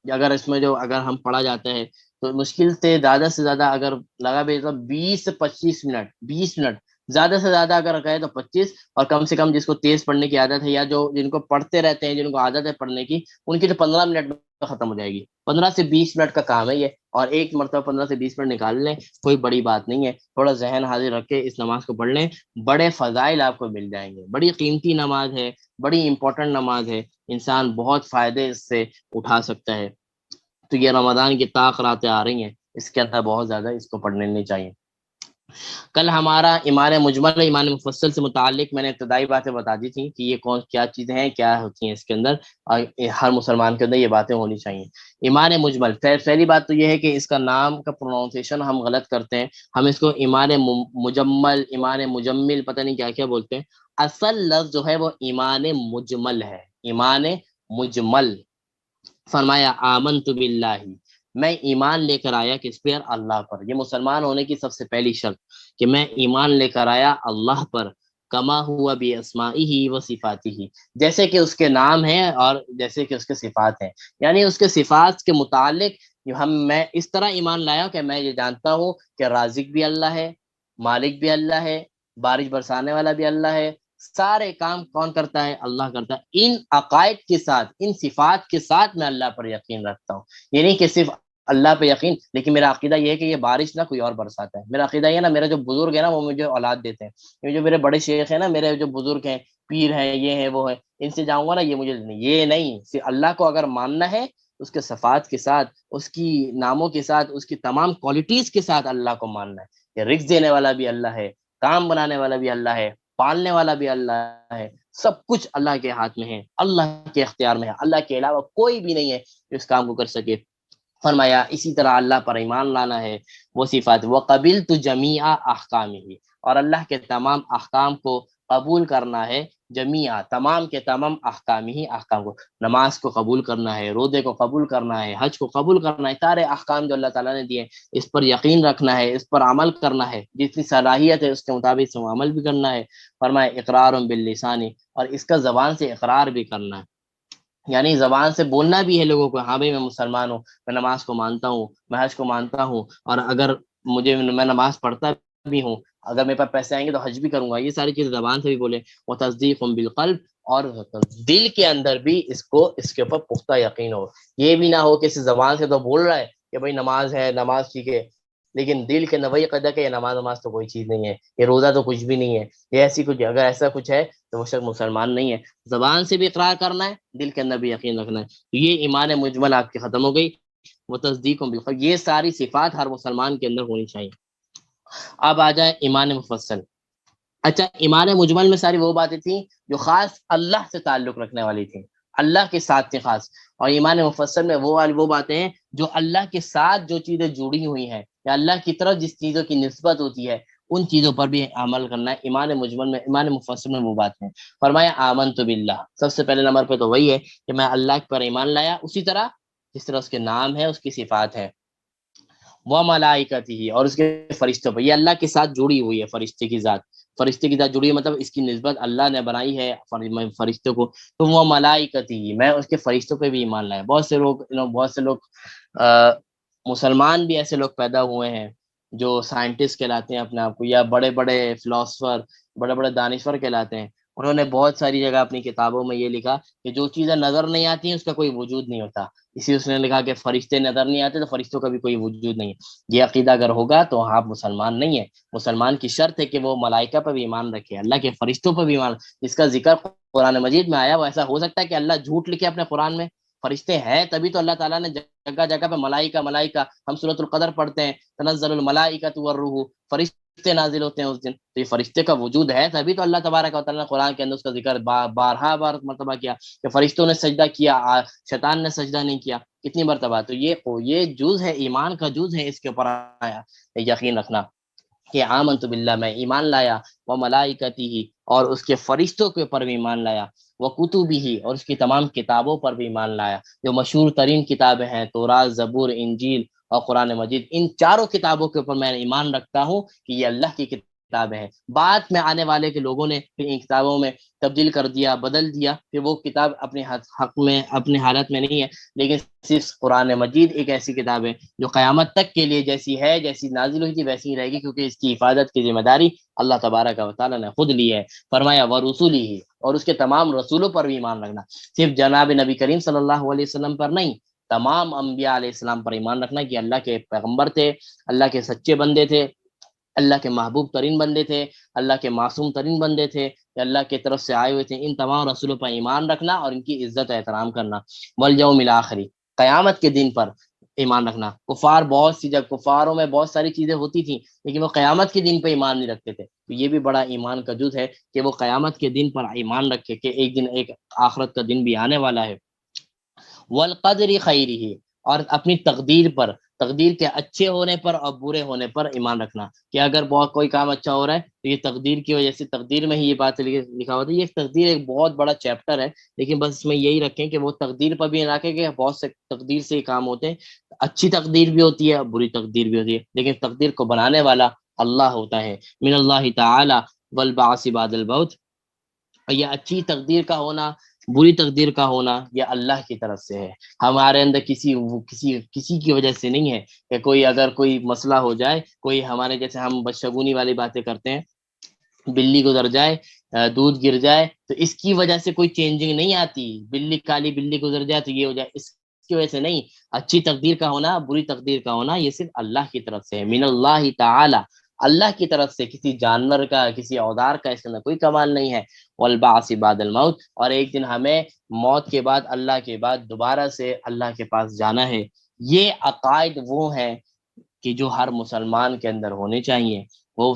[SPEAKER 1] اگر اس میں جو اگر ہم پڑھا جاتا ہے تو مشکل سے زیادہ اگر لگا بھی تو 20 سے 25 منٹ، 20 منٹ زیادہ سے زیادہ اگر کہے تو 25. اور کم سے کم جس کو تیز پڑھنے کی عادت ہے یا جو جن کو پڑھتے رہتے ہیں، جن کو عادت ہے پڑھنے کی، ان کی تو 15 منٹ ختم ہو جائے گی. 15 سے 20 منٹ کا کام ہے یہ, اور ایک مرتبہ 15 سے 20 منٹ نکال لیں, کوئی بڑی بات نہیں ہے. تھوڑا ذہن حاضر رکھ کے اس نماز کو پڑھ لیں, بڑے فضائل آپ کو مل جائیں گے. بڑی قیمتی نماز ہے, بڑی امپورٹنٹ نماز ہے, انسان بہت فائدے اس سے اٹھا سکتا ہے. تو یہ رمضان کی راتیں آ رہی ہیں, اس کے اندر بہت زیادہ اس کو پڑھنے نہیں چاہیے. کل ہمارا ایمان مجمل ایمان مفصل سے متعلق میں نے ابتدائی باتیں بتا دی تھیں کہ یہ کیا چیزیں ہیں, کیا ہوتی ہیں اس کے اندر, اور ہر مسلمان کے اندر یہ باتیں ہونی چاہیے. ایمان مجمل, پہلی بات تو یہ ہے کہ اس کا نام کا پروننسیشن ہم غلط کرتے ہیں. ہم اس کو ایمان مجمل, ایمان مجمل, پتہ نہیں کیا کیا بولتے ہیں. اصل لفظ جو ہے وہ ایمان مجمل ہے, ایمان مجمل. فرمایا آمنت باللہ, میں ایمان لے کر آیا کس پر, اللہ پر. یہ مسلمان ہونے کی سب سے پہلی شرط کہ میں ایمان لے کر آیا اللہ پر. کما ہوا باسمائہ و صفاتہ, جیسے کہ اس کے نام ہیں اور جیسے کہ اس کے صفات ہیں. یعنی اس کے صفات کے متعلق میں اس طرح ایمان لایا کہ میں یہ جانتا ہوں کہ رازق بھی اللہ ہے, مالک بھی اللہ ہے, بارش برسانے والا بھی اللہ ہے, سارے کام کون کرتا ہے, اللہ کرتا ہے. ان عقائد کے ساتھ, ان صفات کے ساتھ میں اللہ پر یقین رکھتا ہوں. یہ نہیں کہ صرف اللہ پہ یقین, لیکن میرا عقیدہ یہ ہے کہ یہ بارش نہ کوئی اور برساتا ہے. میرا عقیدہ یہ نا, میرے جو بزرگ ہیں نا وہ مجھے اولاد دیتے ہیں. یہ جو میرے بڑے شیخ ہیں نا, میرے جو بزرگ ہیں, پیر ہیں, یہ ہیں وہ ہیں, ان سے جاؤں گا نا, یہ مجھے نہیں, یہ نہیں. صرف اللہ کو اگر ماننا ہے, اس کے صفات کے ساتھ, اس کی ناموں کے ساتھ, اس کی تمام کوالٹیز کے ساتھ اللہ کو ماننا ہے کہ رزق دینے والا بھی اللہ ہے, کام بنانے والا بھی اللہ ہے, پالنے والا بھی اللہ ہے. سب کچھ اللہ کے ہاتھ میں ہے, اللہ کے اختیار میں ہے. اللہ کے علاوہ کوئی بھی نہیں ہے جو اس کام کو کر سکے. فرمایا اسی طرح اللہ پر ایمان لانا ہے, وہ صفات. وقبلت جمیع احکامہ, اور اللہ کے تمام احکام کو قبول کرنا ہے. جمیع, تمام کے تمام, احکامہ, احکام کو. نماز کو قبول کرنا ہے, روزے کو قبول کرنا ہے, حج کو قبول کرنا ہے. سارے احکام جو اللہ تعالیٰ نے دیے اس پر یقین رکھنا ہے, اس پر عمل کرنا ہے. جتنی صلاحیت ہے اس کے مطابق سے عمل بھی کرنا ہے. فرمایا اقرار باللسان, اور اس کا زبان سے اقرار بھی کرنا ہے. یعنی زبان سے بولنا بھی ہے لوگوں کو, ہاں بھائی میں مسلمان ہوں, میں نماز کو مانتا ہوں, میں حج کو مانتا ہوں, اور اگر میں نماز پڑھتا بھی ہوں, اگر میرے پاس پیسے آئیں گے تو حج بھی کروں گا. یہ ساری چیزیں زبان سے بھی بولے. وہ تصدیق بالقلب, اور دل کے اندر بھی اس کے اوپر پختہ یقین ہو. یہ بھی نہ ہو کہ زبان سے تو بول رہا ہے کہ بھائی نماز ہے, نماز ٹھیک ہے, لیکن دل کے نوئی قدر کہ یہ نماز تو کوئی چیز نہیں ہے, یہ روزہ تو کچھ بھی نہیں ہے, یہ ایسی کچھ, اگر ایسا کچھ ہے تو وہ شخص مسلمان نہیں ہے. زبان سے بھی اقرار کرنا ہے, دل کے اندر بھی یقین رکھنا ہے. تو یہ ایمان مجمل آپ کی ختم ہو گئی. وہ تصدیق بالقلب, یہ ساری صفات ہر مسلمان کے اندر ہونی چاہیے. اب آ جائے ایمان مفصل. اچھا, ایمان مجمل میں ساری وہ باتیں تھیں جو خاص اللہ سے تعلق رکھنے والی تھیں, اللہ کے ساتھ تھیں خاص. اور ایمان مفصل میں وہ باتیں ہیں جو اللہ کے ساتھ جو چیزیں جڑی ہوئی ہیں, یا اللہ کی طرف جس چیزوں کی نسبت ہوتی ہے, ان چیزوں پر بھی عمل کرنا ہے. ایمان مجمل میں, ایمان مفصل میں وہ بات ہے. فرمایا آمنت باللہ, سب سے پہلے نمبر پہ تو وہی ہے کہ میں اللہ پر ایمان لایا, اسی طرح جس طرح اس کے نام ہے, اس کی صفات ہے. وہ ملائکتہ, اور اس کے فرشتوں پر. یہ اللہ کے ساتھ جڑی ہوئی ہے, فرشتے کی ذات, فرشتے کی ذات جڑی ہے, مطلب اس کی نسبت اللہ نے بنائی ہے فرشتوں کو. تو وہ ملائکتہ, میں اس کے فرشتوں پہ بھی ایمان لایا. بہت سے لوگ مسلمان بھی ایسے لوگ پیدا ہوئے ہیں جو سائنٹسٹ کہلاتے ہیں اپنے آپ کو, یا بڑے بڑے فلاسفر, بڑے بڑے دانشور کہلاتے ہیں. انہوں نے بہت ساری جگہ اپنی کتابوں میں یہ لکھا کہ جو چیزیں نظر نہیں آتی ہیں اس کا کوئی وجود نہیں ہوتا. اس نے لکھا کہ فرشتے نظر نہیں آتے تو فرشتوں کا بھی کوئی وجود نہیں ہے. یہ عقیدہ اگر ہوگا تو آپ مسلمان نہیں ہیں. مسلمان کی شرط ہے کہ وہ ملائکہ پر بھی ایمان رکھے, اللہ کے فرشتوں پر بھی ایمان. جس کا ذکر قرآن مجید میں آیا, وہ ایسا ہو سکتا ہے کہ اللہ جھوٹ لکھے اپنے قرآن میں؟ فرشتے ہیں تبھی تو اللہ تعالیٰ نے جگہ جگہ پہ ملائکہ. ہم سورۃ القدر پڑھتے ہیں, تنزل الملائکۃ والروح, فرشتے نازل ہوتے ہیں اس دن. تو یہ فرشتے کا وجود ہے تبھی تو اللہ تبارک و تعالیٰ نے قرآن کے اندر اس کا ذکر بارہا مرتبہ کیا کہ فرشتوں نے سجدہ کیا, شیطان نے سجدہ نہیں کیا, کتنی مرتبہ. تو یہ جز ہے, ایمان کا جز ہے, اس کے اوپر آیا یقین رکھنا کہ آمنت باللہ, میں ایمان لایا. وہ ملائکتہ, اور اس کے فرشتوں کے اوپر بھی ایمان لایا. وہ کتبہ, اور اس کی تمام کتابوں پر بھی ایمان لایا. جو مشہور ترین کتابیں ہیں, تورات, زبور, انجیل اور قرآن مجید, ان چاروں کتابوں کے اوپر میں ایمان رکھتا ہوں کہ یہ اللہ کی کتابیں ہیں. بعد میں آنے والے کے لوگوں نے پھر ان کتابوں میں تبدیل کر دیا, بدل دیا, پھر وہ کتاب اپنے حق میں, اپنے حالت میں نہیں ہے. لیکن صرف قرآن مجید ایک ایسی کتاب ہے جو قیامت تک کے لیے جیسی ہے, جیسی نازل ہوئی تھی ویسی ہی رہے گی, کیونکہ اس کی حفاظت کی ذمہ داری اللہ تبارک و تعالیٰ نے خود لی ہے. فرمایا ورسولہ, اور اس کے تمام رسولوں پر بھی ایمان رکھنا. صرف جناب نبی کریم صلی اللہ علیہ وسلم پر نہیں, تمام انبیاء علیہ السلام پر ایمان رکھنا کہ اللہ کے پیغمبر تھے، اللہ کے سچے بندے تھے، اللہ کے محبوب ترین بندے تھے، اللہ کے معصوم ترین بندے تھے، کہ اللہ کی طرف سے آئے ہوئے تھے، ان تمام رسولوں پر ایمان رکھنا اور ان کی عزت و احترام کرنا، والیوم الآخری، قیامت کے دن پر ایمان رکھنا۔ کفار بہت سی جب کفاروں میں بہت ساری چیزیں ہوتی تھیں لیکن وہ قیامت کے دن پہ ایمان نہیں رکھتے تھے، تو یہ بھی بڑا ایمان کا جز ہے کہ وہ قیامت کے دن پر ایمان رکھے کہ ایک دن ایک آخرت کا دن بھی آنے والا ہے۔ والقدر خیرہ، اور اپنی تقدیر پر، تقدیر کے اچھے ہونے پر اور برے ہونے پر ایمان رکھنا، کہ اگر بہت کوئی کام اچھا ہو رہا ہے تو یہ تقدیر کی وجہ سے، تقدیر میں ہی یہ بات لکھا ہوتا ہے، یہ تقدیر ایک بہت بڑا چیپٹر ہے، لیکن بس اس میں یہی رکھیں کہ وہ تقدیر پر بھی رکھیں کہ بہت سے تقدیر سے کام ہوتے ہیں، اچھی تقدیر بھی ہوتی ہے بری تقدیر بھی ہوتی ہے، لیکن تقدیر کو بنانے والا اللہ ہوتا ہے، من اللہ تعالی والبعث بعد الموت، یہ اچھی تقدیر کا ہونا، بری تقدیر کا ہونا، یہ اللہ کی طرف سے ہے، ہمارے اندر کسی کی وجہ سے نہیں ہے، کہ کوئی اگر کوئی مسئلہ ہو جائے، کوئی ہمارے جیسے ہم بدشگونی والی باتیں کرتے ہیں، بلی گزر جائے، دودھ گر جائے تو اس کی وجہ سے کوئی چینجنگ نہیں آتی، بلی کالی بلی گزر جائے تو یہ ہو جائے، اس کی وجہ سے نہیں، اچھی تقدیر کا ہونا بری تقدیر کا ہونا یہ صرف اللہ کی طرف سے ہے، من اللہ تعالی، اللہ کی طرف سے، کسی جانور کا کسی اوزار کا اس کے اندر کوئی کمال نہیں ہے، والبعث بعد الموت، اور ایک دن ہمیں موت کے بعد، اللہ کے بعد دوبارہ سے اللہ کے پاس جانا ہے، یہ عقائد وہ ہیں کہ جو ہر مسلمان کے اندر ہونے چاہیے، وہ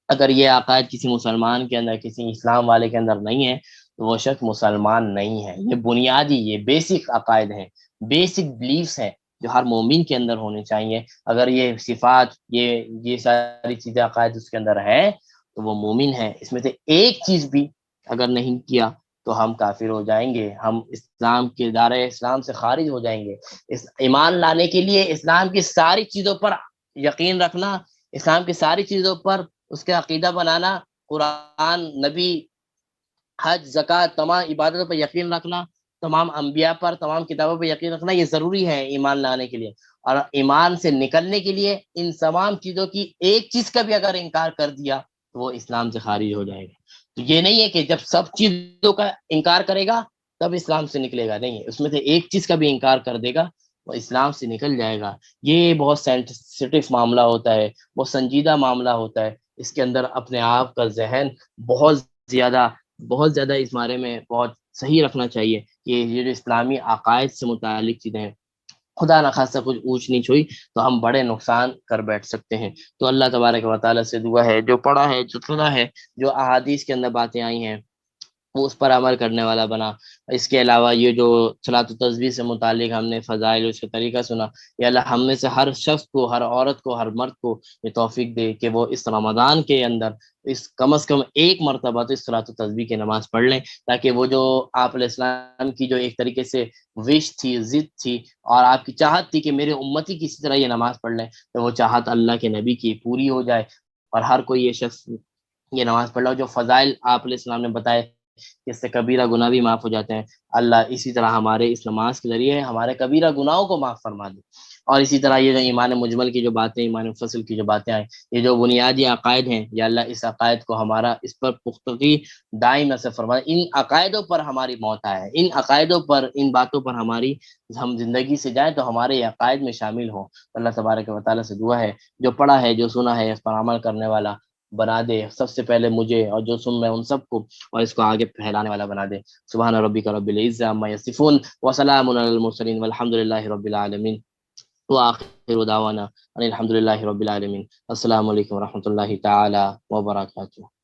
[SPEAKER 1] اگر یہ عقائد کسی مسلمان کے اندر، کسی اسلام والے کے اندر نہیں ہے تو وہ شخص مسلمان نہیں ہے، یہ بنیادی، یہ بیسک عقائد ہیں، بیسک بلیفس ہیں جو ہر مومن کے اندر ہونے چاہیے، اگر یہ صفات، یہ ساری چیزیں عقائد اس کے اندر ہے تو وہ مومن ہے، اس میں سے ایک چیز بھی اگر نہیں کیا تو ہم کافر ہو جائیں گے، ہم اسلام کے دائرۂ اسلام سے خارج ہو جائیں گے، اس ایمان لانے کے لیے اسلام کی ساری چیزوں پر یقین رکھنا، اسلام کی ساری چیزوں پر اس کے عقیدہ بنانا، قرآن، نبی، حج، زکوٰۃ، تمام عبادتوں پر یقین رکھنا، تمام انبیاء پر، تمام کتابوں پر یقین رکھنا، یہ ضروری ہے ایمان لانے کے لیے، اور ایمان سے نکلنے کے لیے ان تمام چیزوں کی ایک چیز کا بھی اگر انکار کر دیا تو وہ اسلام سے خارج ہو جائے گا، تو یہ نہیں ہے کہ جب سب چیزوں کا انکار کرے گا تب اسلام سے نکلے گا، نہیں، اس میں سے ایک چیز کا بھی انکار کر دے گا وہ اسلام سے نکل جائے گا، یہ بہت سینسٹیو معاملہ ہوتا ہے، بہت سنجیدہ معاملہ ہوتا ہے، اس کے اندر اپنے آپ کا ذہن بہت زیادہ بہت زیادہ اس بارے میں بہت صحیح رکھنا چاہیے کہ یہ جو اسلامی عقائد سے متعلق چیزیں ہیں، خدا نخواستہ کچھ اونچ نیچ ہوئی تو ہم بڑے نقصان کر بیٹھ سکتے ہیں، تو اللہ تبارک و تعالیٰ سے دعا ہے جو پڑھا ہے، جو سنا ہے، جو احادیث کے اندر باتیں آئی ہیں وہ اس پر عمل کرنے والا بنا، اس کے علاوہ یہ جو صلاۃ التسبیح سے متعلق ہم نے فضائل اس کا طریقہ سنا، یا اللہ ہم میں سے ہر شخص کو، ہر عورت کو، ہر مرد کو یہ توفیق دے کہ وہ اس رمضان کے اندر اس کم از کم ایک مرتبہ تو اس صلاۃ التسبیح کی نماز پڑھ لیں، تاکہ وہ جو آپ علیہ السلام کی جو ایک طریقے سے وش تھی، ضد تھی، اور آپ کی چاہت تھی کہ میرے امتی کسی طرح یہ نماز پڑھ لیں، تو وہ چاہت اللہ کے نبی کی پوری ہو جائے، اور ہر کوئی یہ شخص یہ نماز پڑھ لو، جو فضائل آپ علیہ السلام نے بتائے، اس سے کبیرہ گناہ بھی معاف ہو جاتے ہیں، اللہ اسی طرح ہمارے اس نماز کے ذریعے ہمارے کبیرہ گناہوں کو معاف فرما دے، اور اسی طرح یہ جو ایمان مجمل کی جو باتیں، ایمان مفصل کی جو باتیں آئیں، یہ جو بنیادی عقائد ہیں، یا اللہ اس عقائد کو ہمارا اس پر پختگی دائم سے فرما، ان عقائدوں پر ہماری موت آئے، ان عقائدوں پر، ان باتوں پر ہماری ہم زندگی سے جائیں تو ہمارے عقائد میں شامل ہوں، اللہ تبارک و تعالیٰ سے دعا ہے جو پڑھا ہے، جو سنا ہے، اس پر عمل کرنے والا بنا دے، سب سے پہلے مجھے اور جو سن رہے ان سب کو، اور اس کو آگے پھیلانے والا بنا دے، سبحان ربک رب العزۃ عما یصفون وسلام علی المرسلین والحمد للہ رب العالمین، وآخر دعوانا ان الحمد للہ رب العالمین، السلام علیکم ورحمۃ اللہ تعالی وبرکاتہ۔